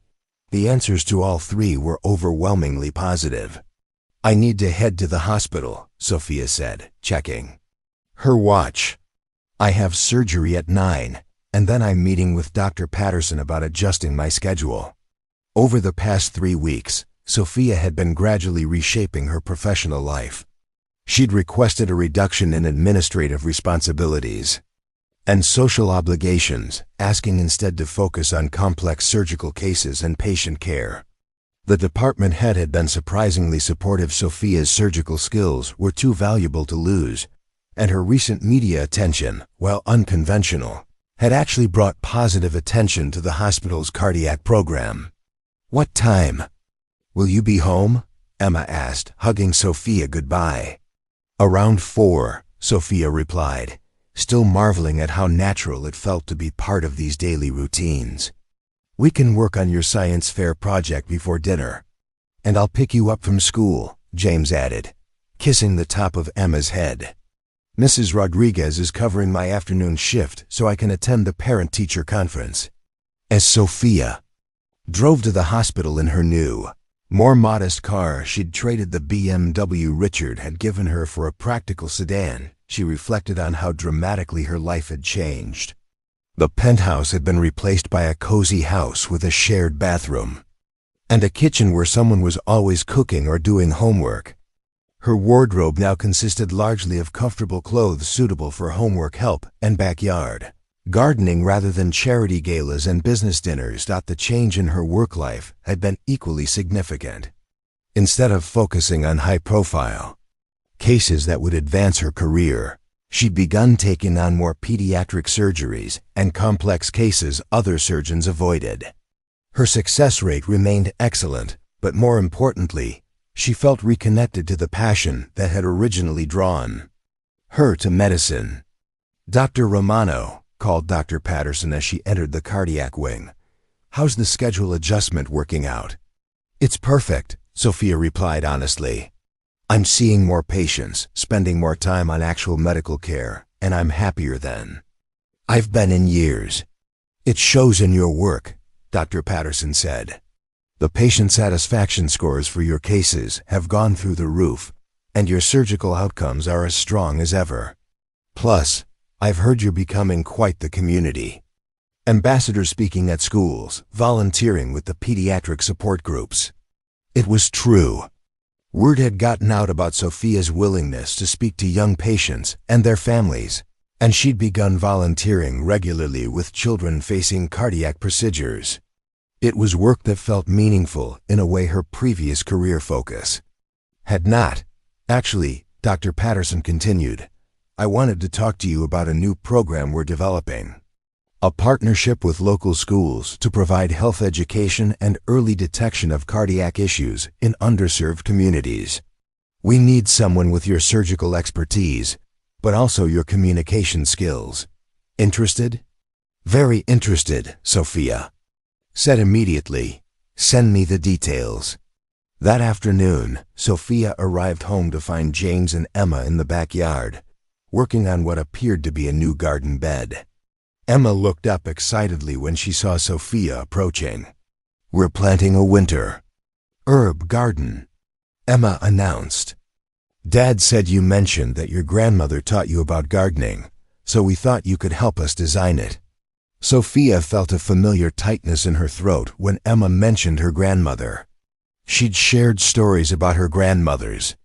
A: The answers to all three were overwhelmingly positive. I need to head to the hospital, Sophia said, checking her watch. I have surgery at 9, and then I'm meeting with Dr. Patterson about adjusting my schedule. Over the past 3 weeks, Sophia had been gradually reshaping her professional life. She'd requested a reduction in administrative responsibilities and social obligations, asking instead to focus on complex surgical cases and patient care. The department head had been surprisingly supportive. Sophia's surgical skills were too valuable to lose, and her recent media attention, while unconventional, had actually brought positive attention to the hospital's cardiac program. "What time will you be home?" Emma asked, hugging Sophia goodbye. "Around 4, Sophia replied, still marveling at how natural it felt to be part of these daily routines. "We can work on your science fair project before dinner, and I'll pick you up from school," James added, kissing the top of Emma's head. "Mrs. Rodriguez is covering my afternoon shift so I can attend the parent-teacher conference." As Sophia drove to the hospital in her new, more modest car, she'd traded the BMW Richard had given her for a practical sedan. She reflected on how dramatically her life had changed. The penthouse had been replaced by a cozy house with a shared bathroom and a kitchen where someone was always cooking or doing homework. Her wardrobe now consisted largely of comfortable clothes suitable for homework help and backyard gardening rather than charity galas and business dinners. The change in her work life had been equally significant. Instead of focusing on high-profile cases that would advance her career, she'd begun taking on more pediatric surgeries and complex cases other surgeons avoided. Her success rate remained excellent, but more importantly, she felt reconnected to the passion that had originally drawn her to medicine. "Dr. Romano," called Dr. Patterson as she entered the cardiac wing. "How's the schedule adjustment working out?" "It's perfect," Sophia replied honestly. "I'm seeing more patients, spending more time on actual medical care, and I'm happier than I've been in years." "It shows in your work," Dr. Patterson said. "The patient satisfaction scores for your cases have gone through the roof, and your surgical outcomes are as strong as ever. Plus, I've heard you're becoming quite the community ambassador, speaking at schools, volunteering with the pediatric support groups." It was true. Word had gotten out about Sophia's willingness to speak to young patients and their families, and she'd begun volunteering regularly with children facing cardiac procedures. It was work that felt meaningful in a way her previous career focus had not. "Actually," Dr. Patterson continued, "I wanted to talk to you about a new program we're developing. A partnership with local schools to provide health education and early detection of cardiac issues in underserved communities. We need someone with your surgical expertise, but also your communication skills. Interested?" "Very interested," Sophia said immediately. "Send me the details." That afternoon, Sophia arrived home to find James and Emma in the backyard, working on what appeared to be a new garden bed. Emma looked up excitedly when she saw Sophia approaching. "We're planting a winter herb garden," Emma announced. "Dad said you mentioned that your grandmother taught you about gardening, so we thought you could help us design it." Sophia felt a familiar tightness in her throat when Emma mentioned her grandmother. She'd shared stories about her grandmother's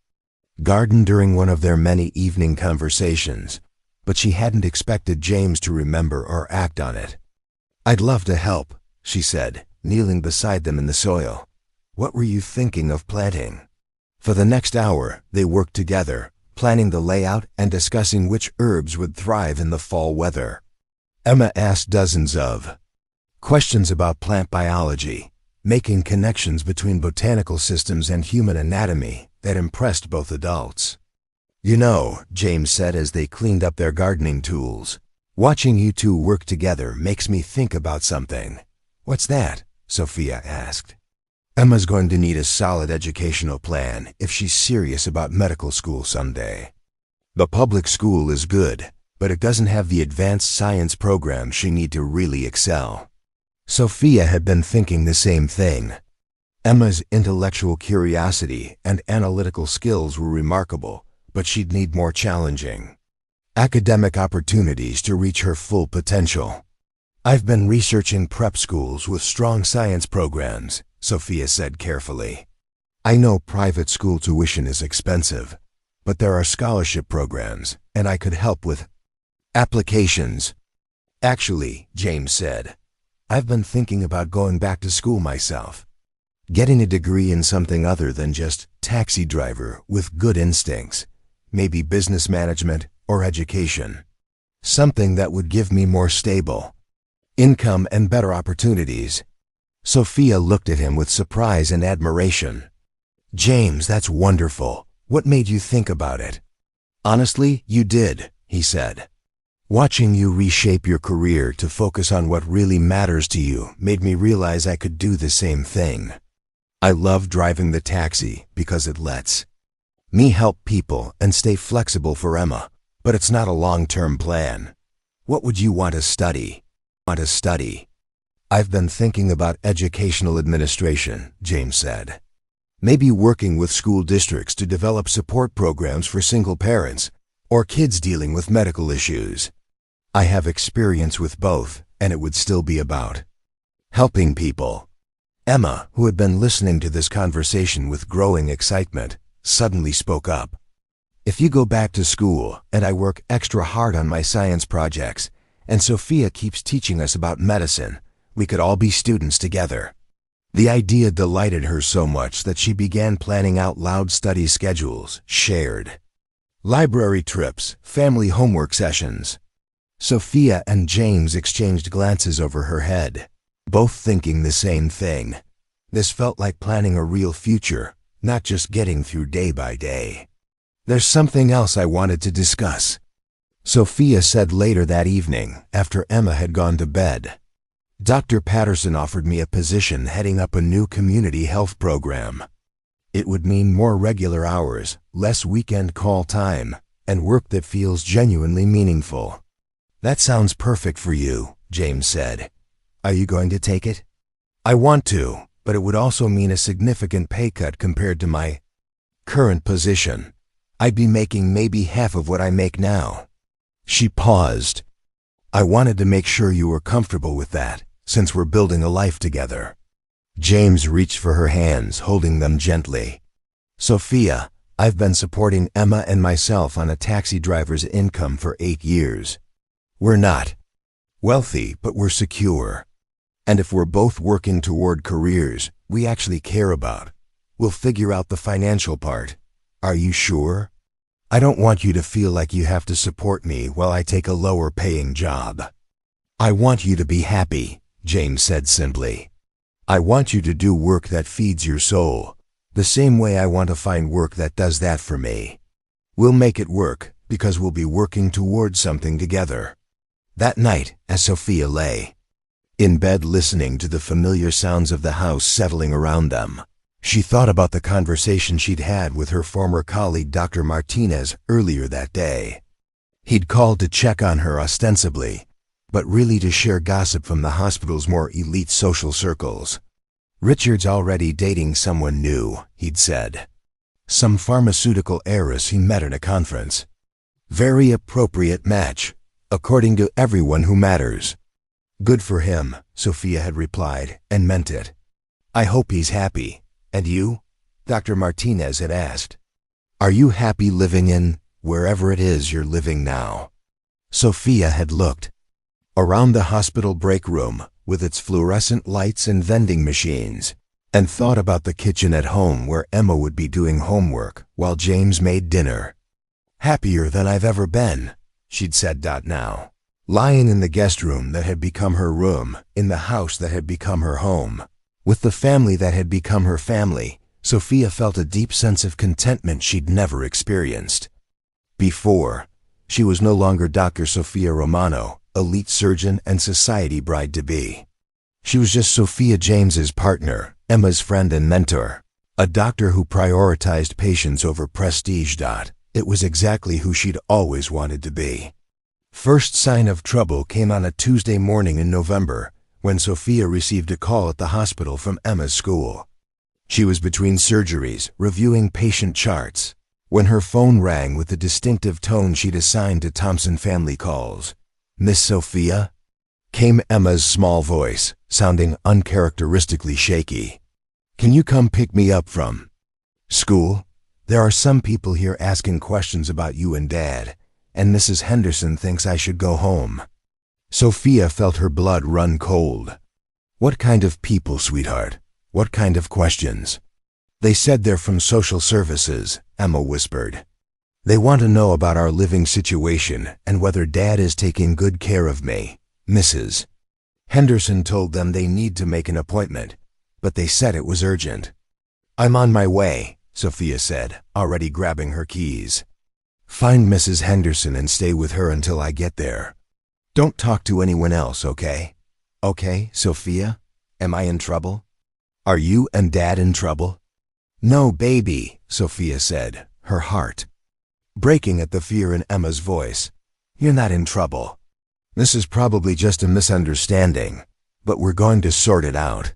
A: garden during one of their many evening conversations, but she hadn't expected James to remember or act on it. "I'd love to help," she said, kneeling beside them in the soil. "What were you thinking of planting?" For the next hour, they worked together, planning the layout and discussing which herbs would thrive in the fall weather. Emma asked dozens of questions about plant biology, making connections between botanical systems and human anatomy that impressed both adults. "You know," James said as they cleaned up their gardening tools, "watching you two work together makes me think about something." "What's that?" Sophia asked. "Emma's going to need a solid educational plan if she's serious about medical school someday. The public school is good, but it doesn't have the advanced science programs she needs to really excel." Sophia had been thinking the same thing. Emma's intellectual curiosity and analytical skills were remarkable, but she'd need more challenging academic opportunities to reach her full potential. "I've been researching prep schools with strong science programs," Sophia said carefully. "I know private school tuition is expensive, but there are scholarship programs, and I could help with applications." "Actually," James said, "I've been thinking about going back to school myself." Getting a degree in something other than just taxi driver with good instincts, maybe business management or education. Something that would give me more stable income and better opportunities. Sophia looked at him with surprise and admiration. James, that's wonderful. What made you think about it? Honestly, you did, he said. Watching you reshape your career to focus on what really matters to you made me realize I could do the same thing. I love driving the taxi because it lets me help people and stay flexible for Emma, but it's not a long-term plan. What would you want to study? I've been thinking about educational administration, James said. Maybe working with school districts to develop support programs for single parents or kids dealing with medical issues. I have experience with both, and it would still be about helping people. Emma, who had been listening to this conversation with growing excitement, suddenly spoke up. If you go back to school and I work extra hard on my science projects, and Sophia keeps teaching us about medicine, we could all be students together. The idea delighted her so much that she began planning out loud study schedules, shared library trips, family homework sessions. Sophia and James exchanged glances over her head, both thinking the same thing. This felt like planning a real future, not just getting through day by day. There's something else I wanted to discuss, Sophia said later that evening after Emma had gone to bed. Dr. Patterson offered me a position heading up a new community health program. It would mean more regular hours, less weekend call time, and work that feels genuinely meaningful. That sounds perfect for you, James said. Are you going to take it? I want to, but it would also mean a significant pay cut compared to my current position. I'd be making maybe half of what I make now. She paused. I wanted to make sure you were comfortable with that, since we're building a life together. James reached for her hands, holding them gently. Sophia, I've been supporting Emma and myself on a taxi driver's income for 8 years. We're not wealthy, but we're secure. And if we're both working toward careers we actually care about, we'll figure out the financial part. Are you sure? I don't want you to feel like you have to support me while I take a lower-paying job. I want you to be happy, James said simply. I want you to do work that feeds your soul, the same way I want to find work that does that for me. We'll make it work, because we'll be working towards something together. That night, as Sophia lay in bed listening to the familiar sounds of the house settling around them, she thought about the conversation she'd had with her former colleague Dr. Martinez earlier that day. He'd called to check on her ostensibly, but really to share gossip from the hospital's more elite social circles. Richard's already dating someone new, he'd said. Some pharmaceutical heiress he met at a conference. Very appropriate match, according to everyone who matters. Good for him, Sophia had replied, and meant it. I hope he's happy. And you? Dr. Martinez had asked. Are you happy living in wherever it is you're living now? Sophia had looked around the hospital break room with its fluorescent lights and vending machines, and thought about the kitchen at home where Emma would be doing homework while James made dinner. Happier than I've ever been, she'd said. Now, lying in the guest room that had become her room, in the house that had become her home, with the family that had become her family, Sophia felt a deep sense of contentment she'd never experienced before. She was no longer Dr. Sophia Romano, elite surgeon and society bride-to-be. She was just Sophia James's partner, Emma's friend and mentor, a doctor who prioritized patients over prestige. It was exactly who she'd always wanted to be. First sign of trouble came on a Tuesday morning in November, when Sophia received a call at the hospital from Emma's school. She was between surgeries, reviewing patient charts, when her phone rang with the distinctive tone she'd assigned to Thompson family calls. Miss Sophia? Came Emma's small voice, sounding uncharacteristically shaky. Can you come pick me up from school? There are some people here asking questions about you and Dad, and Mrs. Henderson thinks I should go home. Sophia felt her blood run cold. What kind of people, sweetheart? What kind of questions? They said they're from social services, Emma whispered. They want to know about our living situation and whether Dad is taking good care of me, Mrs. Henderson told them they need to make an appointment, but they said it was urgent. I'm on my way, Sophia said, already grabbing her keys. Find Mrs. Henderson and stay with her until I get there. Don't talk to anyone else, okay? Okay, Sophia? Am I in trouble? Are you and Dad in trouble? No, baby, Sophia said, her heart breaking at the fear in Emma's voice. You're not in trouble. This is probably just a misunderstanding, but we're going to sort it out.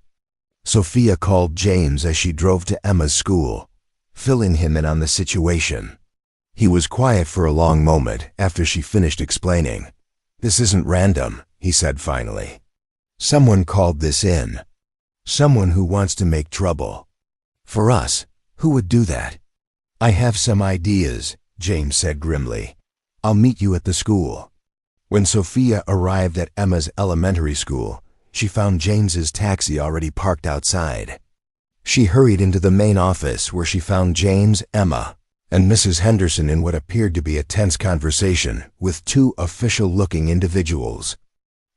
A: Sophia called James as she drove to Emma's school, filling him in on the situation. He was quiet for a long moment after she finished explaining. This isn't random, he said finally. Someone called this in. Someone who wants to make trouble. For us, who would do that? I have some ideas, James said grimly. I'll meet you at the school. When Sophia arrived at Emma's elementary school, she found James's taxi already parked outside. She hurried into the main office where she found James, Emma, and Mrs. Henderson in what appeared to be a tense conversation with two official-looking individuals.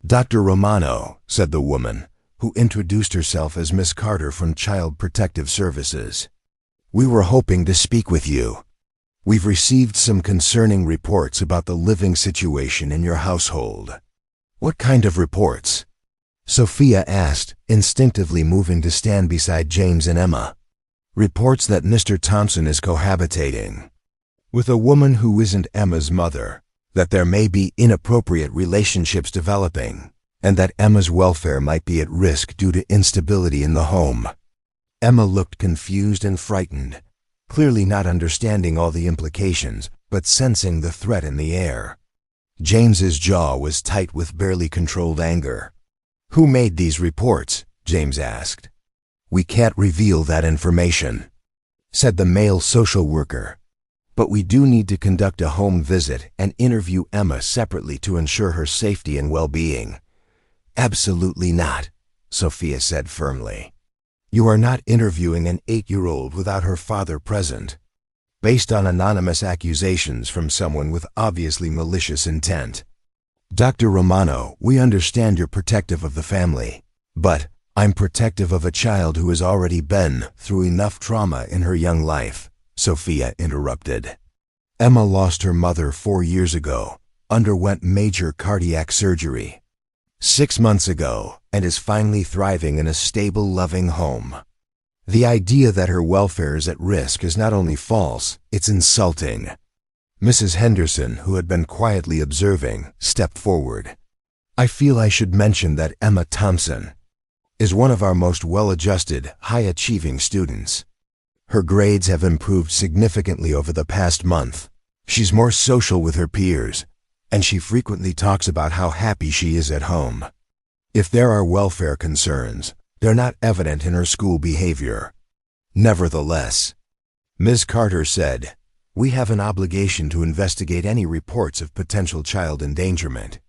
A: Dr. Romano, said the woman, who introduced herself as Miss Carter from Child Protective Services. We were hoping to speak with you. We've received some concerning reports about the living situation in your household. What kind of reports? Sophia asked, instinctively moving to stand beside James and Emma. Reports that Mr. Thompson is cohabitating with a woman who isn't Emma's mother, that there may be inappropriate relationships developing, and that Emma's welfare might be at risk due to instability in the home. Emma looked confused and frightened, clearly not understanding all the implications, but sensing the threat in the air. James's jaw was tight with barely controlled anger. Who made these reports? James asked. We can't reveal that information, said the male social worker. But we do need to conduct a home visit and interview Emma separately to ensure her safety and well-being. Absolutely not, Sophia said firmly. You are not interviewing an 8-year-old without her father present, based on anonymous accusations from someone with obviously malicious intent. Dr. Romano, we understand you're protective of the family, but I'm protective of a child who has already been through enough trauma in her young life, Sophia interrupted. Emma lost her mother 4 years ago, underwent major cardiac surgery 6 months ago, and is finally thriving in a stable, loving home. The idea that her welfare is at risk is not only false, it's insulting. Mrs. Henderson, who had been quietly observing, stepped forward. I feel I should mention that Emma Thompson is one of our most well-adjusted, high-achieving students. Her grades have improved significantly over the past month. She's more social with her peers, and she frequently talks about how happy she is at home. If there are welfare concerns, they're not evident in her school behavior. Nevertheless, Ms. Carter said, we have an obligation to investigate any reports of potential child endangerment.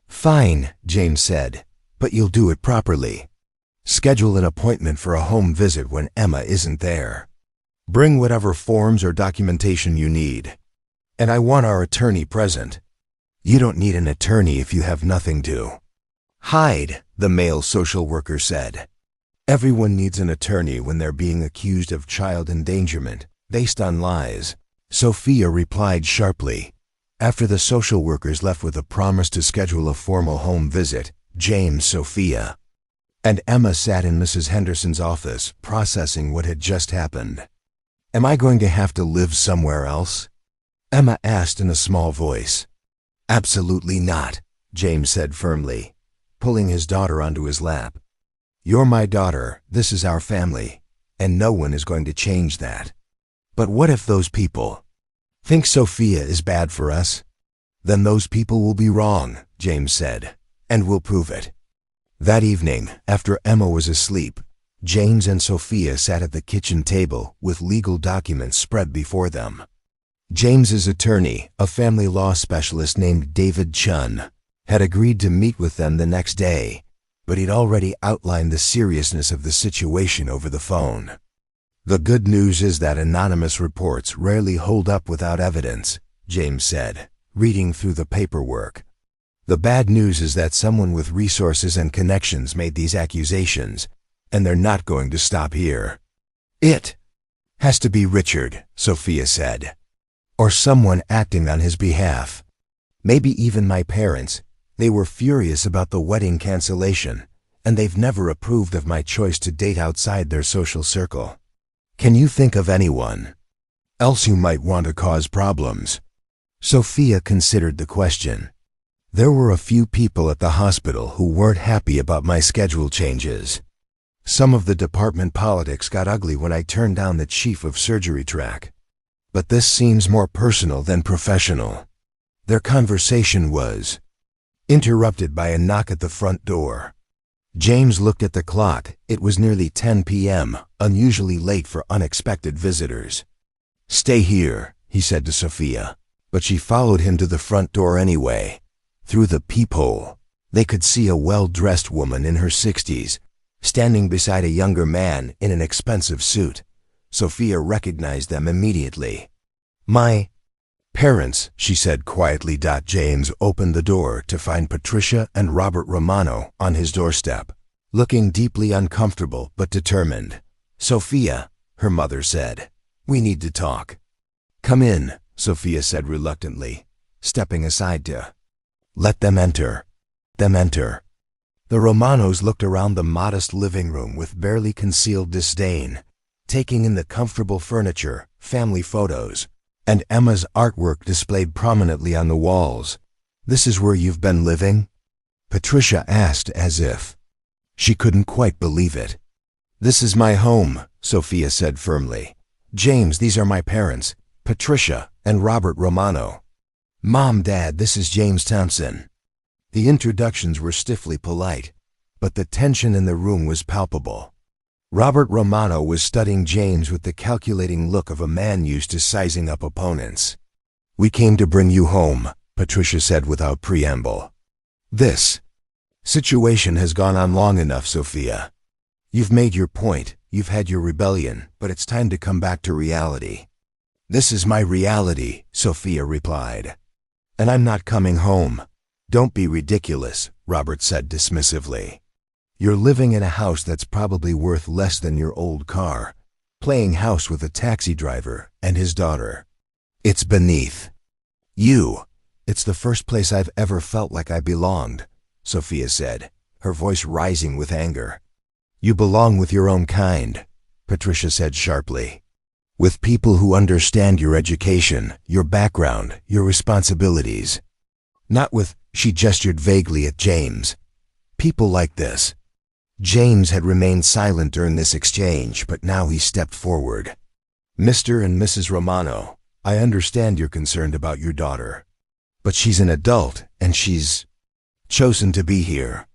A: Fine, James said, but you'll do it properly. Schedule an appointment for a home visit when Emma isn't there. Bring whatever forms or documentation you need. And I want our attorney present. You don't need an attorney if you have nothing to hide, the male social worker said. Everyone needs an attorney when they're being accused of child endangerment, based on lies, Sophia replied sharply. After the social workers left with a promise to schedule a formal home visit, James, Sophia, and Emma sat in Mrs. Henderson's office, processing what had just happened. Am I going to have to live somewhere else? Emma asked in a small voice. Absolutely not, James said firmly, pulling his daughter onto his lap. You're my daughter, this is our family, and no one is going to change that. But what if those people think Sophia is bad for us? Then those people will be wrong, James said, and we'll prove it. That evening, after Emma was asleep, James and Sophia sat at the kitchen table with legal documents spread before them. James's attorney, a family law specialist named David Chun, had agreed to meet with them the next day, but he'd already outlined the seriousness of the situation over the phone. "The good news is that anonymous reports rarely hold up without evidence," James said, reading through the paperwork. "The bad news is that someone with resources and connections made these accusations, and they're not going to stop here." "It has to be Richard," Sophia said. "Or someone acting on his behalf. Maybe even my parents. They were furious about the wedding cancellation, and they've never approved of my choice to date outside their social circle. Can you think of anyone else who might want to cause problems?" Sophia considered the question. "There were a few people at the hospital who weren't happy about my schedule changes. Some of the department politics got ugly when I turned down the chief of surgery track. But this seems more personal than professional." Their conversation was interrupted by a knock at the front door. James looked at the clock. It was nearly 10 p.m., unusually late for unexpected visitors. "Stay here," he said to Sophia, but she followed him to the front door anyway. Through the peephole, they could see a well-dressed woman in her 60s, standing beside a younger man in an expensive suit. Sophia recognized them immediately. "My parents," she said quietly. James opened the door to find Patricia and Robert Romano on his doorstep, looking deeply uncomfortable but determined. "Sophia," her mother said, "we need to talk." "Come in," Sophia said reluctantly, stepping aside to let them enter. The Romanos looked around the modest living room with barely concealed disdain, taking in the comfortable furniture, family photos, and Emma's artwork displayed prominently on the walls. "This is where you've been living?" Patricia asked as if she couldn't quite believe it. "This is my home," Sophia said firmly. "James, these are my parents, Patricia and Robert Romano. Mom, Dad, this is James Thompson." The introductions were stiffly polite, but the tension in the room was palpable. Robert Romano was studying James with the calculating look of a man used to sizing up opponents. "We came to bring you home," Patricia said without preamble. "This situation has gone on long enough, Sophia. You've made your point, you've had your rebellion, but it's time to come back to reality." "This is my reality," Sophia replied. "And I'm not coming home." "Don't be ridiculous," Robert said dismissively. "You're living in a house that's probably worth less than your old car, playing house with a taxi driver and his daughter. It's beneath you." "It's the first place I've ever felt like I belonged," Sophia said, her voice rising with anger. "You belong with your own kind," Patricia said sharply. "With people who understand your education, your background, your responsibilities. Not with," she gestured vaguely at James, "people like this." James had remained silent during this exchange, but now he stepped forward. "Mr. and Mrs. Romano, I understand you're concerned about your daughter. But she's an adult, and she's chosen to be here.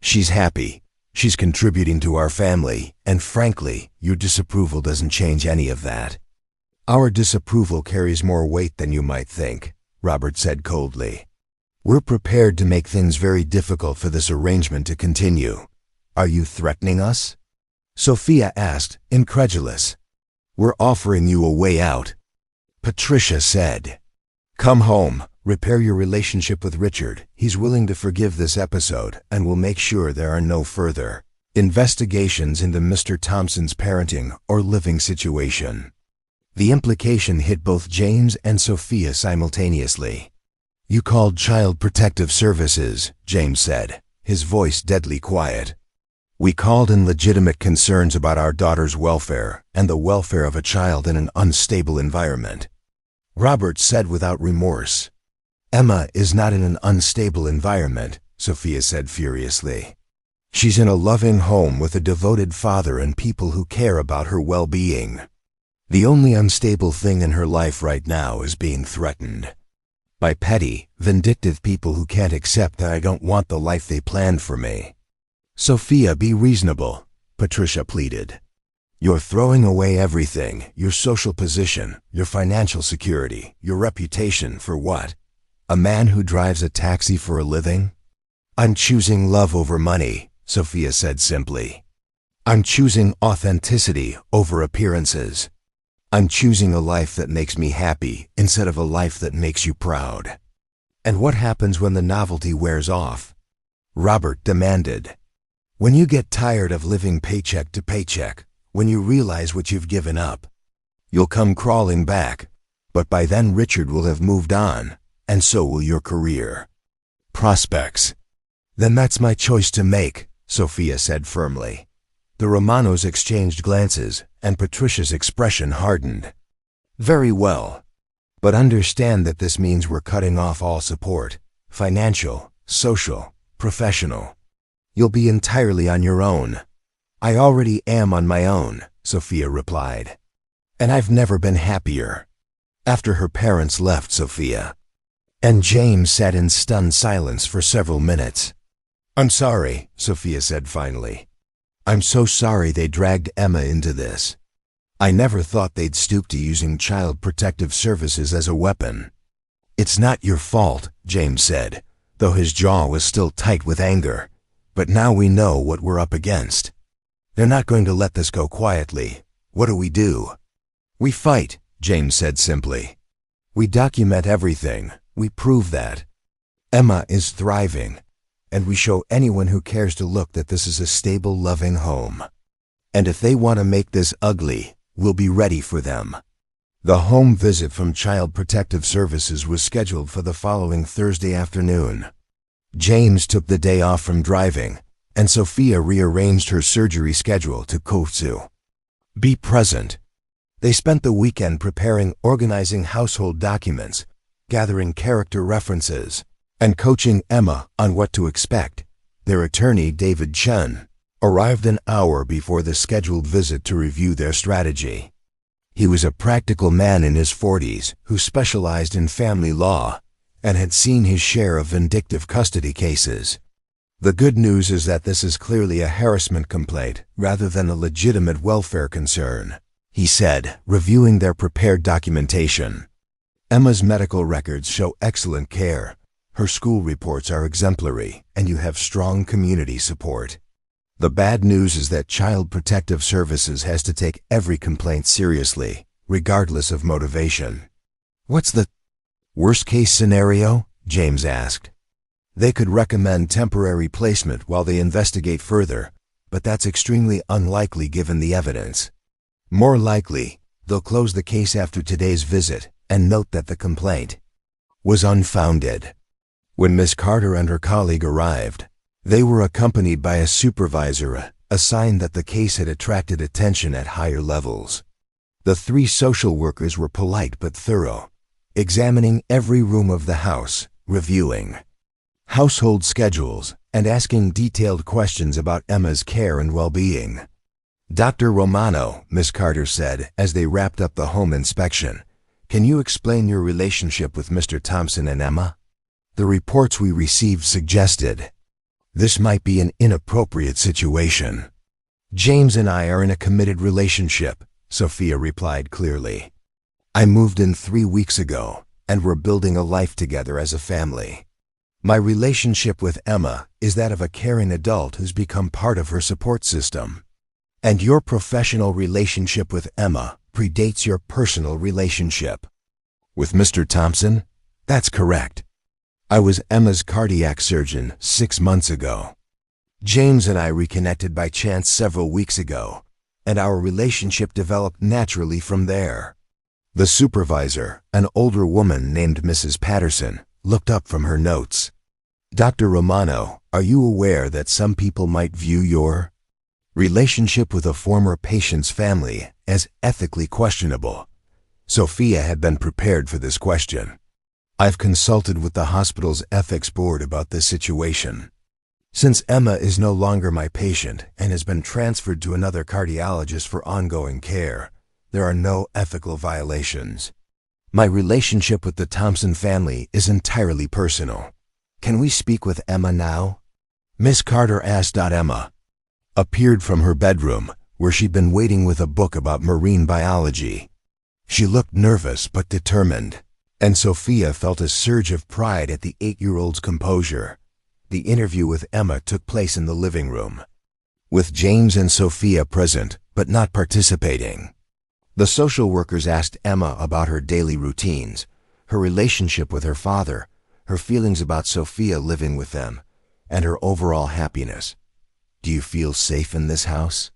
A: She's happy. She's contributing to our family, and frankly, your disapproval doesn't change any of that." "Our disapproval carries more weight than you might think," Robert said coldly. "We're prepared to make things very difficult for this arrangement to continue." "Are you threatening us?" Sophia asked, incredulous. "We're offering you a way out," Patricia said. "Come home, repair your relationship with Richard. He's willing to forgive this episode and will make sure there are no further investigations into Mr. Thompson's parenting or living situation." The implication hit both James and Sophia simultaneously. "You called Child Protective Services," James said, his voice deadly quiet. "We called in legitimate concerns about our daughter's welfare and the welfare of a child in an unstable environment," Robert said without remorse. "Emma is not in an unstable environment," Sophia said furiously. "She's in a loving home with a devoted father and people who care about her well-being. The only unstable thing in her life right now is being threatened by petty, vindictive people who can't accept that I don't want the life they planned for me." "Sophia, be reasonable," Patricia pleaded. "You're throwing away everything, your social position, your financial security, your reputation, for what? A man who drives a taxi for a living?" "I'm choosing love over money," Sophia said simply. I'm choosing authenticity over appearances. I'm choosing a life that makes me happy instead of a life that makes you proud. And what happens when the novelty wears off? Robert demanded. When you get tired of living paycheck to paycheck, when you realize what you've given up, you'll come crawling back, but by then Richard will have moved on, and so will your career. Prospects. Then that's my choice to make, Sophia said firmly. The Romanos exchanged glances, and Patricia's expression hardened. Very well. But understand that this means we're cutting off all support, financial, social, professional. You'll be entirely on your own. I already am on my own, Sophia replied. And I've never been happier. After her parents left Sophia, and James sat in stunned silence for several minutes. I'm sorry, Sophia said finally. I'm so sorry they dragged Emma into this. I never thought they'd stoop to using Child Protective Services as a weapon. It's not your fault, James said, though his jaw was still tight with anger. But now we know what we're up against. They're not going to let this go quietly. What do? We fight, James said simply. We document everything. We prove that. Emma is thriving, and we show anyone who cares to look that this is a stable, loving home. And if they want to make this ugly, we'll be ready for them. The home visit from Child Protective Services was scheduled for the following Thursday afternoon. James took the day off from driving, and Sophia rearranged her surgery schedule to be present. They spent the weekend organizing household documents, gathering character references, and coaching Emma on what to expect. Their attorney, David Chun, arrived an hour before the scheduled visit to review their strategy. He was a practical man in his 40s who specialized in family law and had seen his share of vindictive custody cases. The good news is that this is clearly a harassment complaint rather than a legitimate welfare concern, he said, reviewing their prepared documentation. Emma's medical records show excellent care. Her school reports are exemplary, and you have strong community support. The bad news is that Child Protective Services has to take every complaint seriously, regardless of motivation. What's the worst-case scenario? James asked. They could recommend temporary placement while they investigate further, but that's extremely unlikely given the evidence. More likely, they'll close the case after today's visit and note that the complaint was unfounded. When Miss Carter and her colleague arrived, they were accompanied by a supervisor, a sign that the case had attracted attention at higher levels. The three social workers were polite but thorough, examining every room of the house, reviewing household schedules, and asking detailed questions about Emma's care and well-being. Dr. Romano, Miss Carter said as they wrapped up the home inspection, can you explain your relationship with Mr. Thompson and Emma? The reports we received suggested this might be an inappropriate situation. James and I are in a committed relationship, Sophia replied clearly. I moved in 3 weeks ago, and we're building a life together as a family. My relationship with Emma is that of a caring adult who's become part of her support system. And your professional relationship with Emma predates your personal relationship. With Mr. Thompson? That's correct. I was Emma's cardiac surgeon 6 months ago. James and I reconnected by chance several weeks ago, and our relationship developed naturally from there. The supervisor, an older woman named Mrs. Patterson, looked up from her notes. Dr. Romano, are you aware that some people might view your relationship with a former patient's family as ethically questionable? Sophia had been prepared for this question. I've consulted with the hospital's ethics board about this situation. Since Emma is no longer my patient and has been transferred to another cardiologist for ongoing care, there are no ethical violations. My relationship with the Thompson family is entirely personal. Can we speak with Emma now? Miss Carter asked. Emma appeared from her bedroom, where she'd been waiting with a book about marine biology. She looked nervous but determined, and Sophia felt a surge of pride at the 8-year-old's composure. The interview with Emma took place in the living room, with James and Sophia present but not participating. The social workers asked Emma about her daily routines, her relationship with her father, her feelings about Sophia living with them, and her overall happiness. "Do you feel safe in this house?"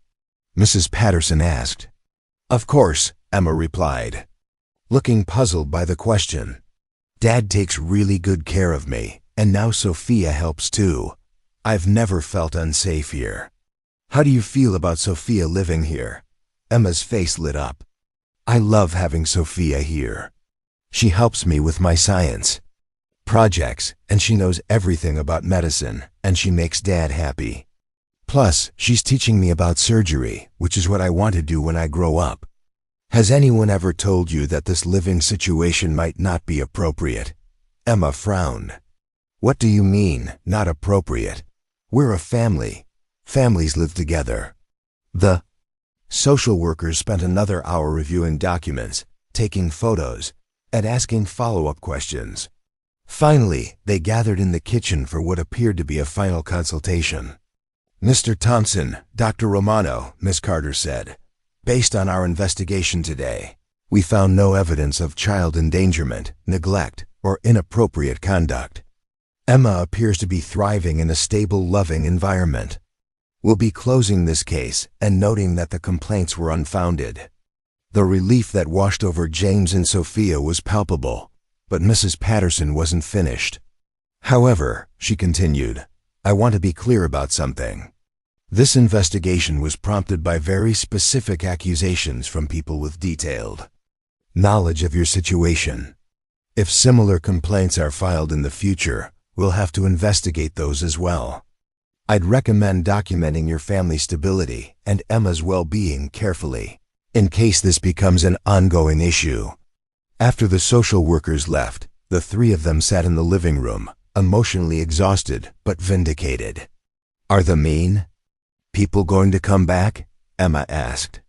A: Mrs. Patterson asked. "Of course," Emma replied, looking puzzled by the question. "Dad takes really good care of me, and now Sophia helps too. I've never felt unsafe here." "How do you feel about Sophia living here?" Emma's face lit up. "I love having Sophia here. She helps me with my science projects, and she knows everything about medicine, and she makes Dad happy. Plus, she's teaching me about surgery, which is what I want to do when I grow up." "Has anyone ever told you that this living situation might not be appropriate?" Emma frowned. "What do you mean, not appropriate? We're a family. Families live together." The social workers spent another hour reviewing documents, taking photos, and asking follow-up questions. Finally, they gathered in the kitchen for what appeared to be a final consultation. "Mr. Thompson, Dr. Romano," Miss Carter said, "based on our investigation today, we found no evidence of child endangerment, neglect, or inappropriate conduct. Emma appears to be thriving in a stable, loving environment. We'll be closing this case and noting that the complaints were unfounded." The relief that washed over James and Sophia was palpable, but Mrs. Patterson wasn't finished. "However," she continued, "I want to be clear about something. This investigation was prompted by very specific accusations from people with detailed knowledge of your situation. If similar complaints are filed in the future, we'll have to investigate those as well. I'd recommend documenting your family's stability and Emma's well-being carefully, in case this becomes an ongoing issue." After the social workers left, the three of them sat in the living room, emotionally exhausted but vindicated. "Are the mean people going to come back?" Emma asked.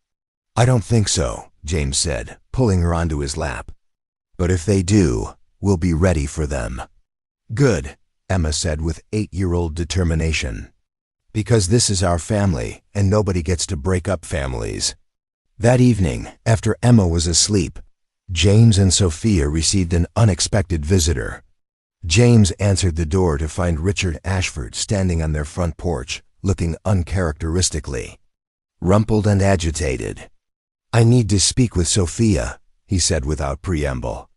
A: "I don't think so," James said, pulling her onto his lap. "But if they do, we'll be ready for them." "Good," Emma said with 8-year-old determination. "Because this is our family, and nobody gets to break up families." That evening, after Emma was asleep, James and Sophia received an unexpected visitor. James answered the door to find Richard Ashford standing on their front porch, looking uncharacteristically rumpled and agitated. "I need to speak with Sophia," he said without preamble.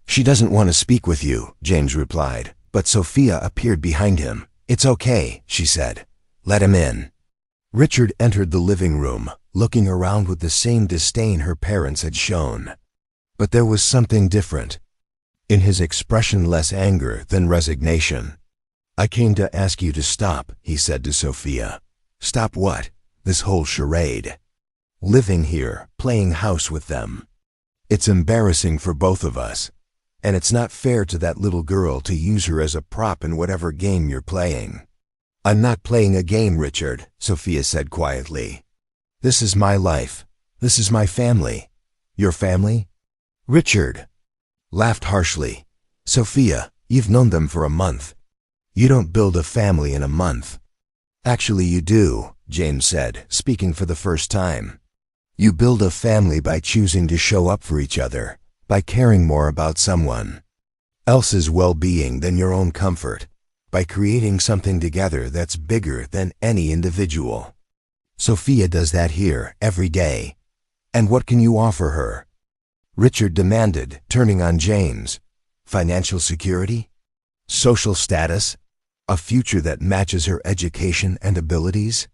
A: "She doesn't want to speak with you," James replied, but Sophia appeared behind him. "It's okay," she said. "Let him in." Richard entered the living room, looking around with the same disdain her parents had shown. But there was something different in his expression, less anger than resignation. "I came to ask you to stop," he said to Sophia. "Stop what?" "This whole charade. Living here, playing house with them. It's embarrassing for both of us, and it's not fair to that little girl to use her as a prop in whatever game you're playing." "I'm not playing a game, Richard," Sophia said quietly. "This is my life. This is my family." "Your family?" Richard laughed harshly. "Sophia, you've known them for a month. You don't build a family in a month." "Actually, you do," James said, speaking for the first time. "You build a family by choosing to show up for each other, by caring more about someone else's well-being than your own comfort, by creating something together that's bigger than any individual. Sophia does that here every day. And what can you offer her?" Richard demanded, turning on James. "Financial security? Social status? A future that matches her education and abilities?"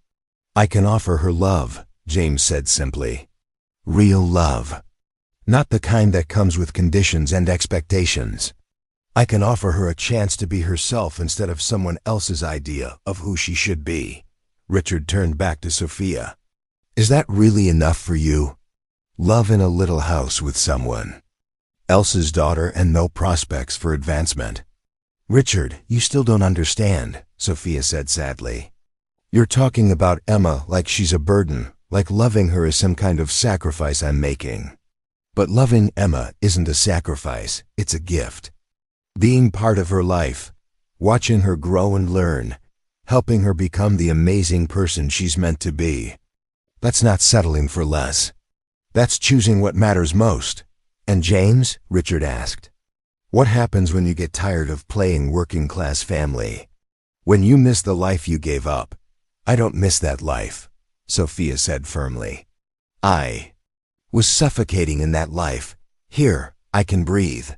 A: "I can offer her love," James said simply. "Real love. Not the kind that comes with conditions and expectations. I can offer her a chance to be herself instead of someone else's idea of who she should be." Richard turned back to Sophia. "Is that really enough for you? Love in a little house with someone else's daughter and no prospects for advancement?" "Richard, you still don't understand," Sophia said sadly. "You're talking about Emma like she's a burden, like loving her is some kind of sacrifice I'm making. But loving Emma isn't a sacrifice, it's a gift. Being part of her life, watching her grow and learn, helping her become the amazing person she's meant to be. That's not settling for less. That's choosing what matters most. And James, Richard asked, what happens when you get tired of playing working-class family? When you miss the life you gave up? I don't miss that life, Sophia said firmly. I was suffocating in that life. Here, I can breathe.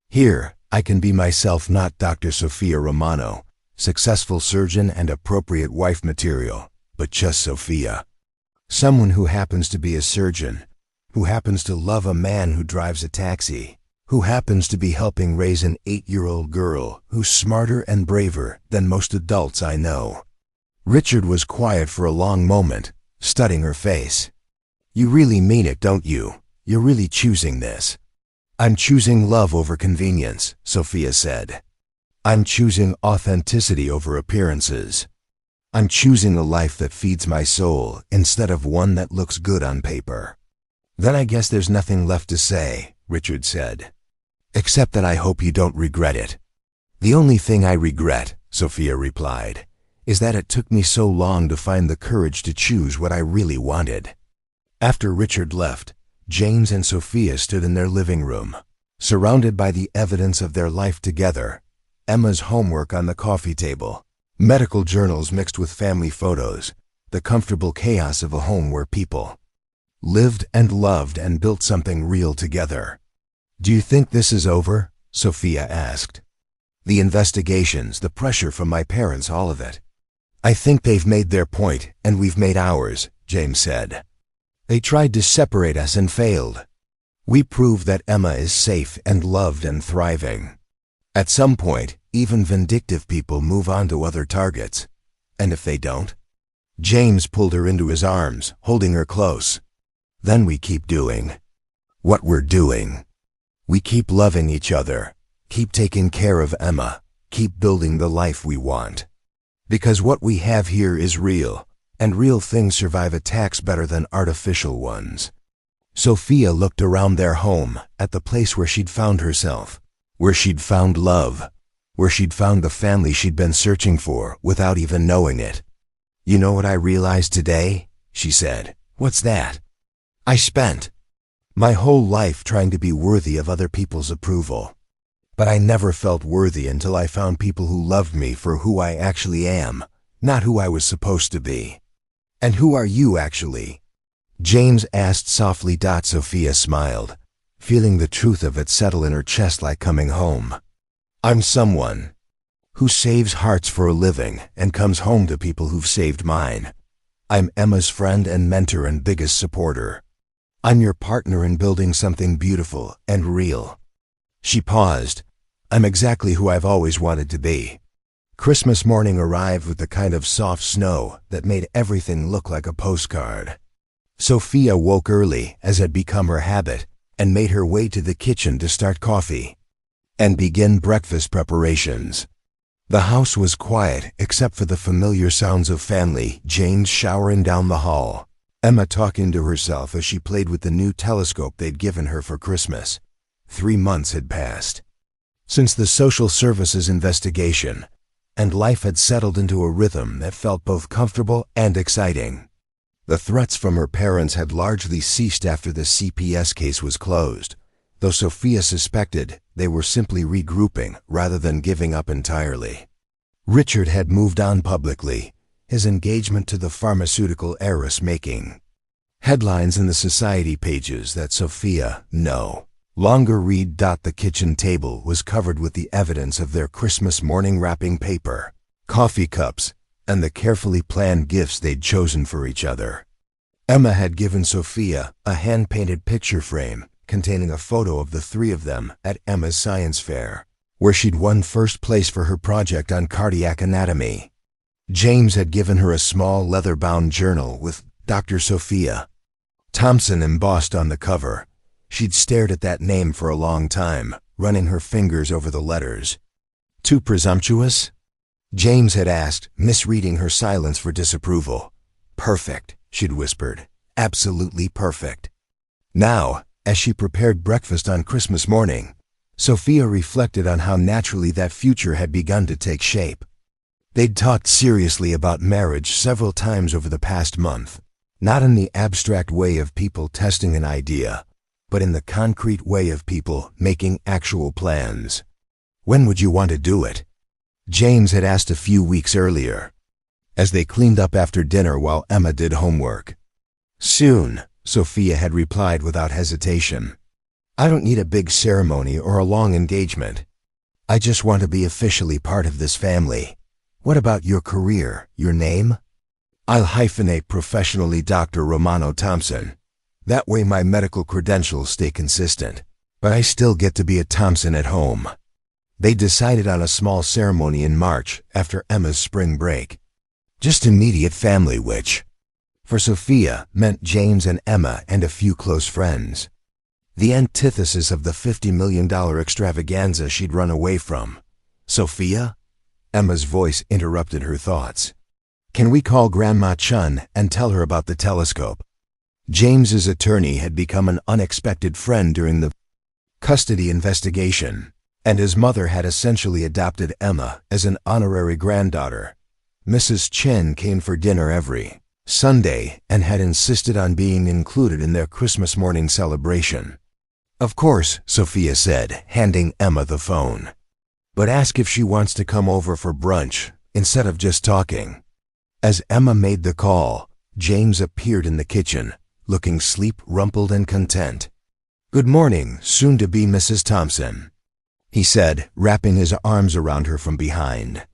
A: Here, I can be myself, not Dr. Sophia Romano, successful surgeon and appropriate wife material, but just Sophia. Someone who happens to be a surgeon, who happens to love a man who drives a taxi, who happens to be helping raise an 8-year-old girl who's smarter and braver than most adults I know. Richard was quiet for a long moment, studying her face. You really mean it, don't you? You're really choosing this. I'm choosing love over convenience, Sophia said. I'm choosing authenticity over appearances. I'm choosing a life that feeds my soul instead of one that looks good on paper. Then I guess there's nothing left to say, Richard said. Except that I hope you don't regret it. The only thing I regret, Sophia replied, is that it took me so long to find the courage to choose what I really wanted. After Richard left, James and Sophia stood in their living room, surrounded by the evidence of their life together, Emma's homework on the coffee table, medical journals mixed with family photos, the comfortable chaos of a home where people lived and loved and built something real together. Do you think this is over? Sophia asked. The investigations, the pressure from my parents, all of it. I think they've made their point, and we've made ours, James said. They tried to separate us and failed. We proved that Emma is safe and loved and thriving. At some point, even vindictive people move on to other targets. And if they don't? James pulled her into his arms, holding her close. Then we keep doing what we're doing. We keep loving each other, keep taking care of Emma, keep building the life we want. Because what we have here is real, and real things survive attacks better than artificial ones. Sophia looked around their home, at the place where she'd found herself, where she'd found love, where she'd found the family she'd been searching for without even knowing it. You know what I realized today? She said. What's that? I spent my whole life trying to be worthy of other people's approval. But I never felt worthy until I found people who loved me for who I actually am, not who I was supposed to be. And who are you actually? James asked softly. Sophia smiled, feeling the truth of it settle in her chest like coming home. I'm someone who saves hearts for a living and comes home to people who've saved mine. I'm Emma's friend and mentor and biggest supporter. I'm your partner in building something beautiful and real. She paused. I'm exactly who I've always wanted to be. Christmas morning arrived with the kind of soft snow that made everything look like a postcard. Sophia woke early, as had become her habit, and made her way to the kitchen to start coffee and begin breakfast preparations. The house was quiet except for the familiar sounds of family, James showering down the hall, Emma talking to herself as she played with the new telescope they'd given her for Christmas. 3 months had passed since the social services investigation, and life had settled into a rhythm that felt both comfortable and exciting. The threats from her parents had largely ceased after the CPS case was closed, though Sophia suspected they were simply regrouping rather than giving up entirely. Richard had moved on publicly, his engagement to the pharmaceutical heiress making headlines in the society pages that Sophia no longer read. The kitchen table was covered with the evidence of their Christmas morning wrapping paper, coffee cups, and the carefully planned gifts they'd chosen for each other. Emma had given Sophia a hand-painted picture frame containing a photo of the 3 of them at Emma's science fair, where she'd won first place for her project on cardiac anatomy. James had given her a small leather-bound journal with Dr. Sophia Thompson embossed on the cover. She'd stared at that name for a long time, running her fingers over the letters. Too presumptuous? James had asked, misreading her silence for disapproval. Perfect, she'd whispered. Absolutely perfect. Now, as she prepared breakfast on Christmas morning, Sophia reflected on how naturally that future had begun to take shape. They'd talked seriously about marriage several times over the past month, not in the abstract way of people testing an idea, but in the concrete way of people making actual plans. When would you want to do it? James had asked a few weeks earlier, as they cleaned up after dinner while Emma did homework. Soon, Sophia had replied without hesitation. I don't need a big ceremony or a long engagement. I just want to be officially part of this family. What about your career, your name? I'll hyphenate professionally Dr. Romano Thompson. That way my medical credentials stay consistent, but I still get to be a Thompson at home. They decided on a small ceremony in March after Emma's spring break. Just immediate family, which, for Sophia, meant James and Emma and a few close friends. The antithesis of the $50 million extravaganza she'd run away from. Sophia? Emma's voice interrupted her thoughts. Can we call Grandma Chun and tell her about the telescope? James's attorney had become an unexpected friend during the custody investigation, and his mother had essentially adopted Emma as an honorary granddaughter. Mrs. Chen came for dinner every Sunday and had insisted on being included in their Christmas morning celebration. Of course, Sophia said, handing Emma the phone. But ask if she wants to come over for brunch, instead of just talking. As Emma made the call, James appeared in the kitchen, looking sleep-rumpled and content. Good morning, soon-to-be Mrs. Thompson, he said, wrapping his arms around her from behind.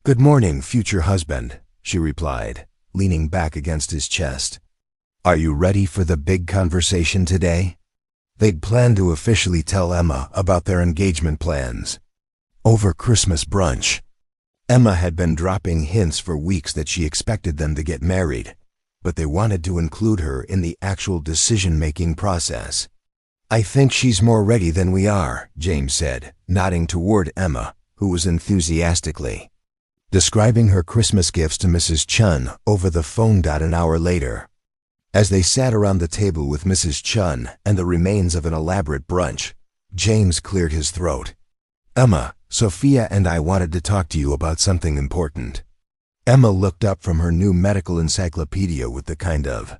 A: Good morning, future husband, she replied, leaning back against his chest. Are you ready for the big conversation today? They'd planned to officially tell Emma about their engagement plans. Over Christmas brunch. Emma had been dropping hints for weeks that she expected them to get married, but they wanted to include her in the actual decision-making process. I think she's more ready than we are, James said, nodding toward Emma, who was enthusiastically describing her Christmas gifts to Mrs. Chun over the phone. An hour later, as they sat around the table with Mrs. Chun and the remains of an elaborate brunch, James cleared his throat. Emma, Sophia and I wanted to talk to you about something important. Emma looked up from her new medical encyclopedia with the kind of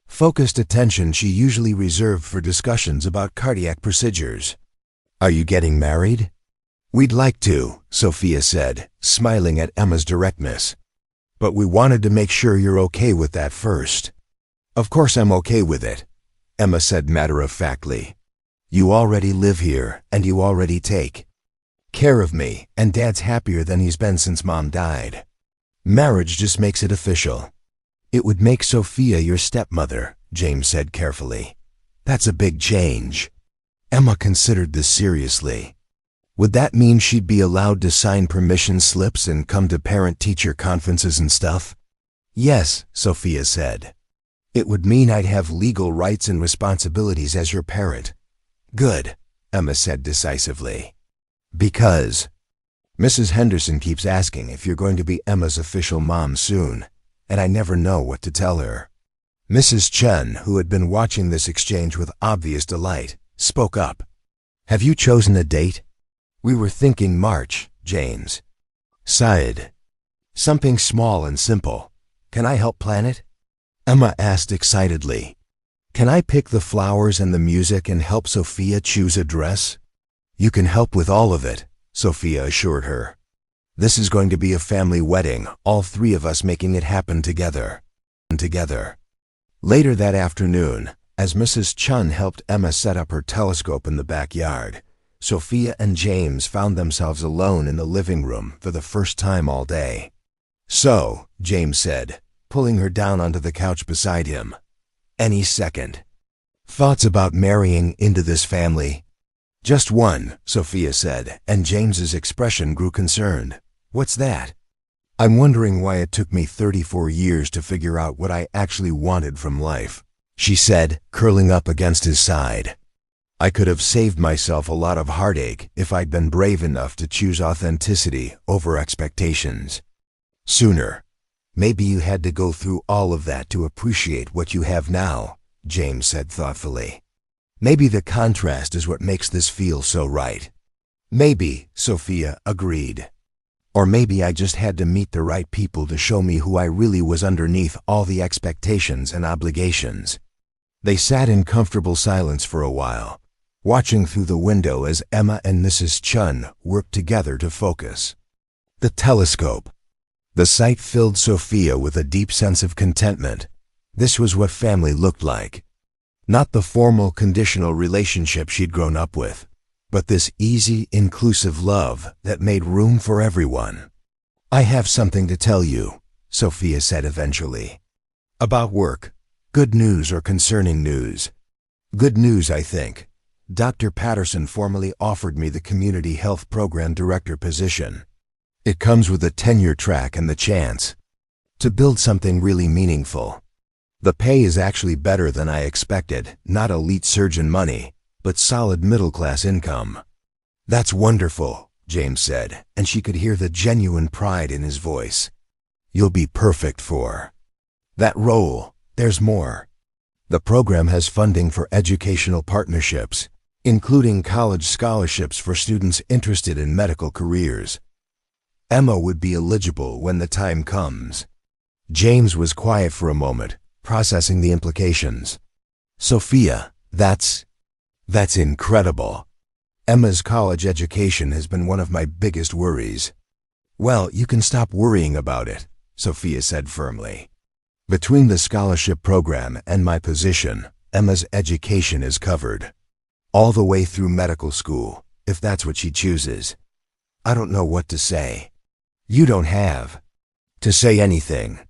A: focused attention she usually reserved for discussions about cardiac procedures. Are you getting married? We'd like to, Sophia said, smiling at Emma's directness. But we wanted to make sure you're okay with that first. Of course I'm okay with it, Emma said matter-of-factly. You already live here, and you already take care of me, and Dad's happier than he's been since Mom died. Marriage just makes it official. It would make Sophia your stepmother, James said carefully. That's a big change. Emma considered this seriously. Would that mean she'd be allowed to sign permission slips and come to parent-teacher conferences and stuff? Yes, Sophia said. It would mean I'd have legal rights and responsibilities as your parent. Good, Emma said decisively. Because Mrs. Henderson keeps asking if you're going to be Emma's official mom soon, and I never know what to tell her. Mrs. Chen, who had been watching this exchange with obvious delight, spoke up. Have you chosen a date? We were thinking March, James sighed. Something small and simple. Can I help plan it? Emma asked excitedly. Can I pick the flowers and the music and help Sophia choose a dress? You can help with all of it, Sophia assured her. This is going to be a family wedding, all three of us making it happen together. Later that afternoon, as Mrs. Chun helped Emma set up her telescope in the backyard, Sophia and James found themselves alone in the living room for the first time all day. So, James said, pulling her down onto the couch beside him. Any second. Thoughts about marrying into this family? Just one, Sophia said, and James's expression grew concerned. What's that? I'm wondering why it took me 34 years to figure out what I actually wanted from life, she said, curling up against his side. I could have saved myself a lot of heartache if I'd been brave enough to choose authenticity over expectations. Sooner. Maybe you had to go through all of that to appreciate what you have now, James said thoughtfully. Maybe the contrast is what makes this feel so right. Maybe, Sophia agreed. Or maybe I just had to meet the right people to show me who I really was underneath all the expectations and obligations. They sat in comfortable silence for a while, watching through the window as Emma and Mrs. Chun worked together to focus. The telescope. The sight filled Sophia with a deep sense of contentment. This was what family looked like. Not the formal, conditional relationship she'd grown up with, but this easy, inclusive love that made room for everyone. "I have something to tell you," Sophia said eventually. "About work. Good news or concerning news?" "Good news, I think. Dr. Patterson formally offered me the Community Health Program Director position. It comes with a tenure track and the chance to build something really meaningful. The pay is actually better than I expected, not elite surgeon money, but solid middle-class income." "That's wonderful," James said, and she could hear the genuine pride in his voice. "You'll be perfect for that role. There's more. The program has funding for educational partnerships, including college scholarships for students interested in medical careers. Emma would be eligible when the time comes." James was quiet for a moment, processing the implications. "Sophia, that's incredible. Emma's college education has been one of my biggest worries." "Well, you can stop worrying about it," Sophia said firmly. "Between the scholarship program and my position, Emma's education is covered. All the way through medical school, if that's what she chooses." "I don't know what to say." "You don't have to say anything.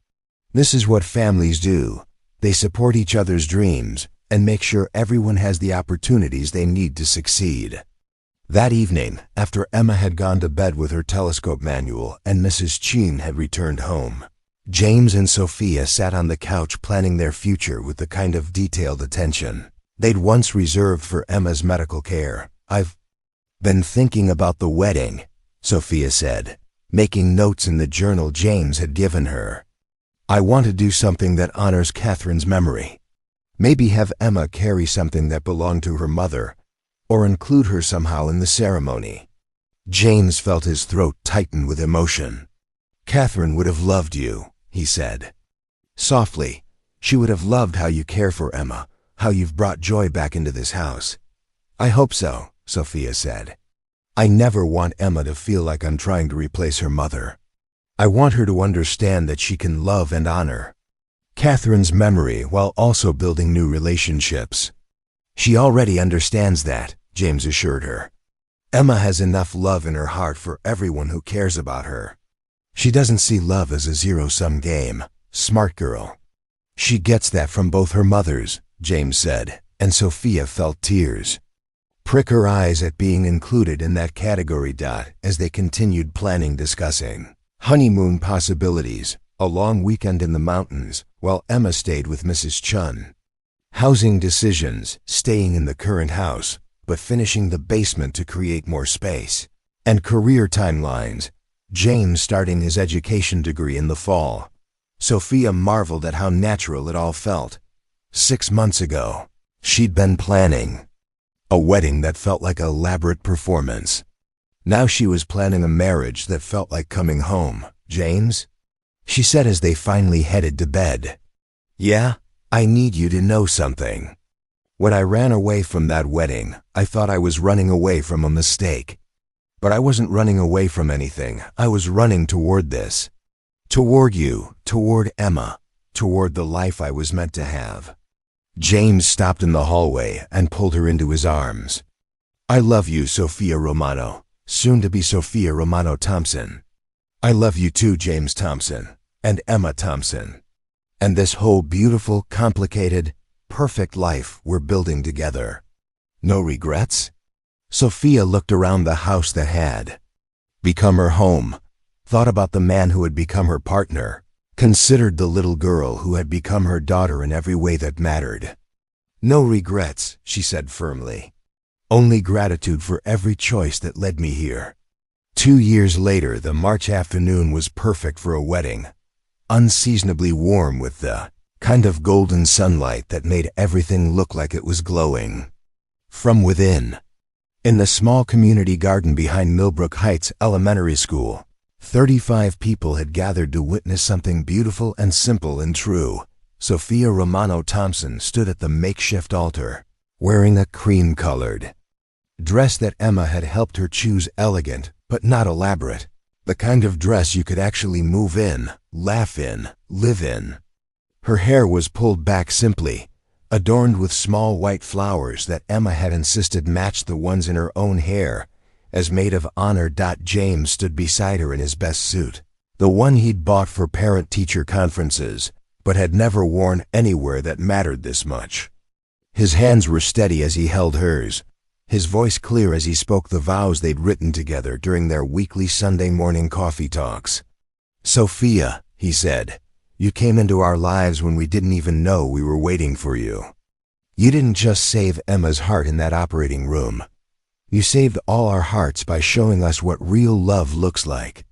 A: This is what families do. They support each other's dreams and make sure everyone has the opportunities they need to succeed." That evening, after Emma had gone to bed with her telescope manual and Mrs. Chun had returned home, James and Sophia sat on the couch planning their future with the kind of detailed attention they'd once reserved for Emma's medical care. "I've been thinking about the wedding," Sophia said, making notes in the journal James had given her. "I want to do something that honors Catherine's memory. Maybe have Emma carry something that belonged to her mother, or include her somehow in the ceremony." James felt his throat tighten with emotion. "Catherine would have loved you," he said. Softly, "She would have loved how you care for Emma, how you've brought joy back into this house." "I hope so," Sophia said. "I never want Emma to feel like I'm trying to replace her mother. I want her to understand that she can love and honor Catherine's memory while also building new relationships." "She already understands that," James assured her. "Emma has enough love in her heart for everyone who cares about her. She doesn't see love as a zero-sum game." "Smart girl." "She gets that from both her mothers," James said, and Sophia felt tears prick her eyes at being included in that category. As they continued planning, discussing honeymoon possibilities, a long weekend in the mountains, while Emma stayed with Mrs. Chun, housing decisions, staying in the current house, but finishing the basement to create more space, and career timelines, James starting his education degree in the fall. Sophia marveled at how natural it all felt. 6 months ago, she'd been planning a wedding that felt like an elaborate performance. Now she was planning a marriage that felt like coming home. "James," she said as they finally headed to bed. "Yeah, I need you to know something. When I ran away from that wedding, I thought I was running away from a mistake. But I wasn't running away from anything. I was running toward this. Toward you, toward Emma, toward the life I was meant to have." James stopped in the hallway and pulled her into his arms. "I love you, Sophia Romano, soon to be Sophia Romano Thompson. I love you too, James Thompson, and Emma Thompson. And this whole beautiful, complicated, perfect life we're building together. No regrets?" Sophia looked around the house that had become her home, thought about the man who had become her partner, considered the little girl who had become her daughter in every way that mattered. "No regrets," she said firmly. "Only gratitude for every choice that led me here." 2 years later, the March afternoon was perfect for a wedding, unseasonably warm with the kind of golden sunlight that made everything look like it was glowing. From within. In the small community garden behind Millbrook Heights Elementary School, 35 people had gathered to witness something beautiful and simple and true. Sophia Romano Thompson stood at the makeshift altar, wearing a cream-colored dress that Emma had helped her choose, elegant but not elaborate. The kind of dress you could actually move in, laugh in, live in. Her hair was pulled back simply, adorned with small white flowers that Emma had insisted matched the ones in her own hair. As maid of honor, James stood beside her in his best suit, the one he'd bought for parent-teacher conferences, but had never worn anywhere that mattered this much. His hands were steady as he held hers, his voice clear as he spoke the vows they'd written together during their weekly Sunday morning coffee talks. "Sophia," he said, "you came into our lives when we didn't even know we were waiting for you. You didn't just save Emma's heart in that operating room. You saved all our hearts by showing us what real love looks like.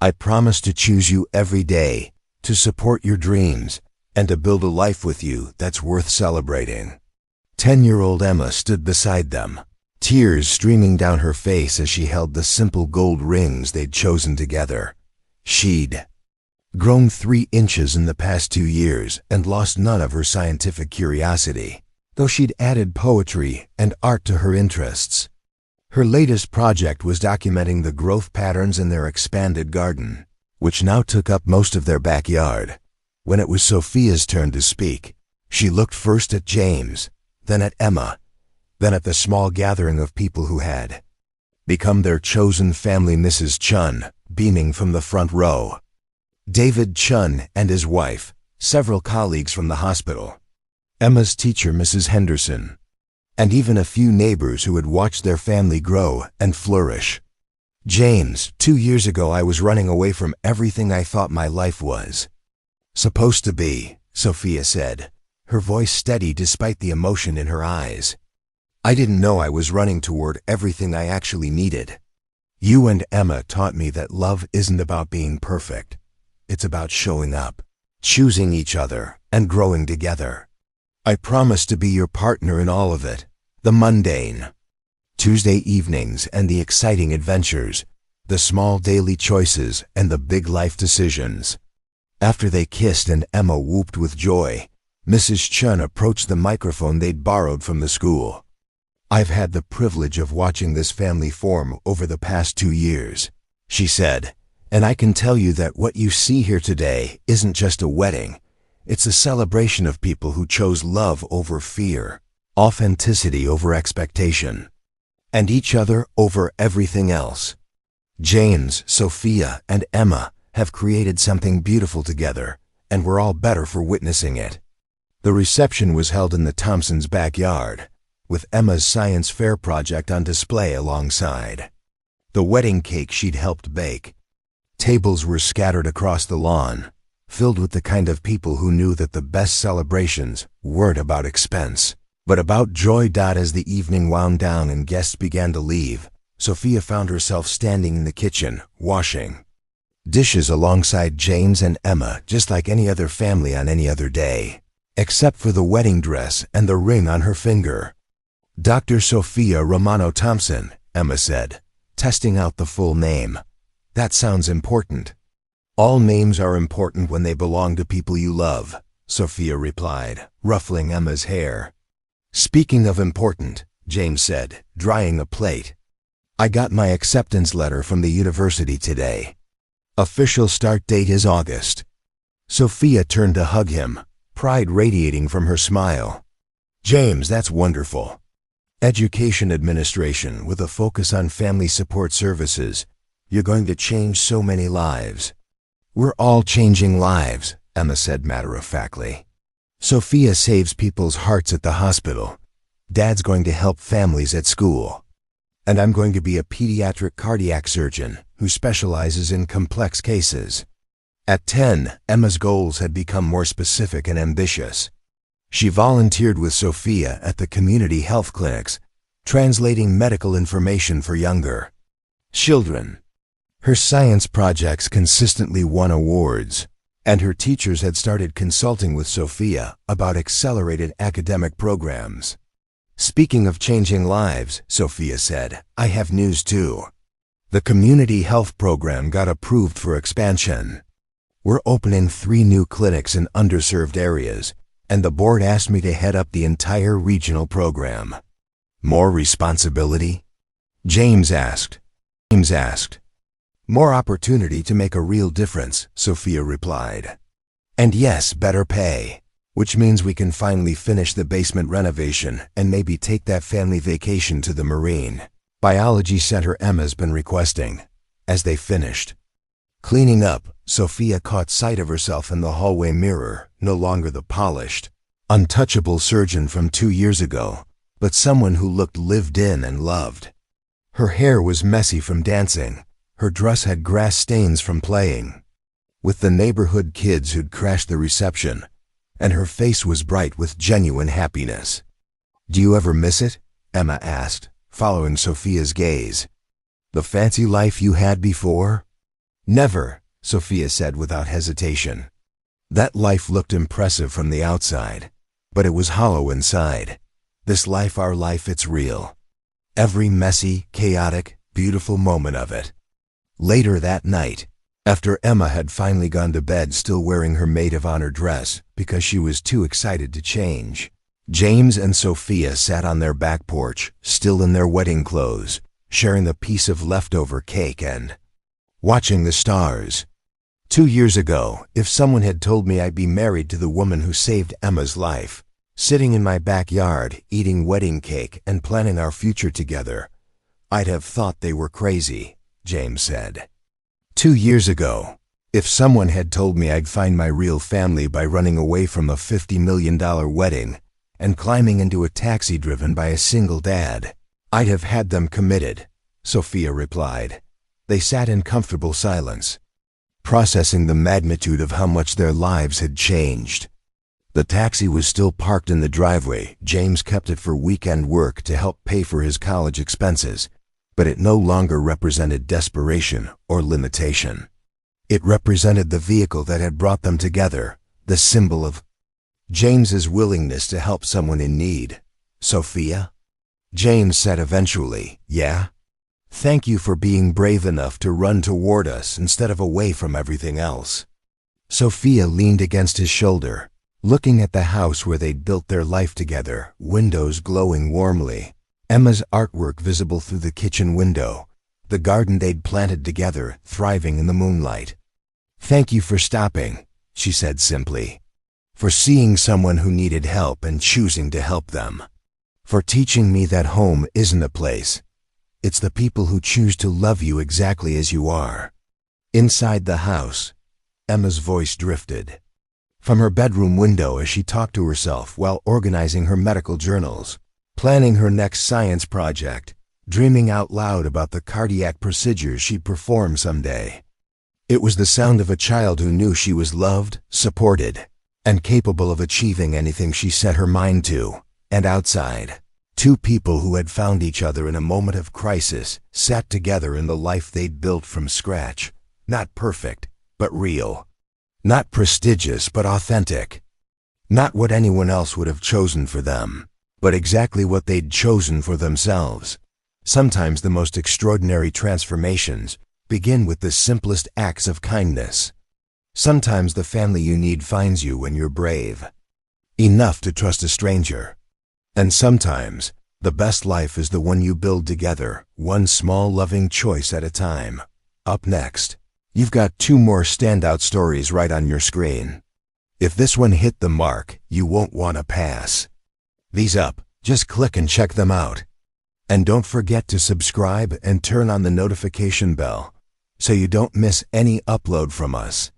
A: I promise to choose you every day, to support your dreams, and to build a life with you that's worth celebrating." 10-year-old Emma stood beside them, tears streaming down her face as she held the simple gold rings they'd chosen together. She'd grown 3 inches in the past 2 years and lost none of her scientific curiosity, though she'd added poetry and art to her interests. Her latest project was documenting the growth patterns in their expanded garden, which now took up most of their backyard. When it was Sophia's turn to speak, she looked first at James, then at Emma, then at the small gathering of people who had become their chosen family. Mrs. Chun, beaming from the front row, David Chun and his wife, several colleagues from the hospital, Emma's teacher Mrs. Henderson, and even a few neighbors who had watched their family grow and flourish. "James, 2 years ago I was running away from everything I thought my life was supposed to be," Sophia said, her voice steady despite the emotion in her eyes. "I didn't know I was running toward everything I actually needed. You and Emma taught me that love isn't about being perfect. It's about showing up, choosing each other, and growing together. I promise to be your partner in all of it, the mundane Tuesday evenings and the exciting adventures, the small daily choices and the big life decisions." After they kissed and Emma whooped with joy, Mrs. Chun approached the microphone they'd borrowed from the school. "I've had the privilege of watching this family form over the past 2 years," she said, "and I can tell you that what you see here today isn't just a wedding. It's a celebration of people who chose love over fear, authenticity over expectation, and each other over everything else. James, Sophia, and Emma have created something beautiful together, and we're all better for witnessing it." The reception was held in the Thompsons' backyard, with Emma's science fair project on display alongside the wedding cake she'd helped bake. Tables were scattered across the lawn, filled with the kind of people who knew that the best celebrations weren't about expense, but about joy. As the evening wound down and guests began to leave, Sophia found herself standing in the kitchen, washing dishes alongside James and Emma, just like any other family on any other day, except for the wedding dress and the ring on her finger. "Dr. Sophia Romano Thompson," Emma said, testing out the full name. "That sounds important." "All names are important when they belong to people you love," Sophia replied, ruffling Emma's hair. "Speaking of important," James said, drying a plate, "I got my acceptance letter from the university today. Official start date is August." Sophia turned to hug him, pride radiating from her smile. "James, that's wonderful. Education administration with a focus on family support services. You're going to change so many lives." "We're all changing lives," Emma said matter-of-factly. "Sophia saves people's hearts at the hospital. Dad's going to help families at school. And I'm going to be a pediatric cardiac surgeon who specializes in complex cases." At 10, Emma's goals had become more specific and ambitious. She volunteered with Sophia at the community health clinics, translating medical information for younger children. Her science projects consistently won awards, and her teachers had started consulting with Sophia about accelerated academic programs. Speaking of changing lives, Sophia said, I have news too. The community health program got approved for expansion. We're opening 3 new clinics in underserved areas, and the board asked me to head up the entire regional program. More responsibility? James asked. More opportunity to make a real difference, Sophia replied. And yes, better pay, which means we can finally finish the basement renovation and maybe take that family vacation to the marine biology center Emma's been requesting. As they finished cleaning up, Sophia caught sight of herself in the hallway mirror, no longer the polished, untouchable surgeon from 2 years ago, but someone who looked lived in and loved. Her hair was messy from dancing. Her dress had grass stains from playing with the neighborhood kids who'd crashed the reception, and her face was bright with genuine happiness. Do you ever miss it? Emma asked, following Sophia's gaze. The fancy life you had before? Never, Sophia said without hesitation. That life looked impressive from the outside, but it was hollow inside. This life, our life, it's real. Every messy, chaotic, beautiful moment of it. Later that night, after Emma had finally gone to bed still wearing her maid of honor dress because she was too excited to change, James and Sophia sat on their back porch, still in their wedding clothes, sharing a piece of leftover cake and watching the stars. 2 years ago, if someone had told me I'd be married to the woman who saved Emma's life, sitting in my backyard, eating wedding cake and planning our future together, I'd have thought they were crazy, James said. 2 years ago, if someone had told me I'd find my real family by running away from a $50 million wedding and climbing into a taxi driven by a single dad, I'd have had them committed, Sophia replied. They sat in comfortable silence, processing the magnitude of how much their lives had changed. The taxi was still parked in the driveway. James kept it for weekend work to help pay for his college expenses, but it no longer represented desperation or limitation. It represented the vehicle that had brought them together, the symbol of James's willingness to help someone in need. Sophia? James said eventually, yeah? Thank you for being brave enough to run toward us instead of away from everything else. Sophia leaned against his shoulder, looking at the house where they'd built their life together, windows glowing warmly, Emma's artwork visible through the kitchen window, the garden they'd planted together, thriving in the moonlight. Thank you for stopping, she said simply, for seeing someone who needed help and choosing to help them, for teaching me that home isn't a place. It's the people who choose to love you exactly as you are. Inside the house, Emma's voice drifted from her bedroom window as she talked to herself while organizing her medical journals, planning her next science project, dreaming out loud about the cardiac procedures she'd perform someday. It was the sound of a child who knew she was loved, supported, and capable of achieving anything she set her mind to. And outside, 2 people who had found each other in a moment of crisis sat together in the life they'd built from scratch. Not perfect, but real. Not prestigious, but authentic. Not what anyone else would have chosen for them, but exactly what they'd chosen for themselves. Sometimes the most extraordinary transformations begin with the simplest acts of kindness. Sometimes the family you need finds you when you're brave enough to trust a stranger. And sometimes the best life is the one you build together, one small loving choice at a time. Up next, you've got 2 more standout stories right on your screen. If this one hit the mark, you won't want to pass these up. Just click and check them out. And don't forget to subscribe and turn on the notification bell so you don't miss any upload from us.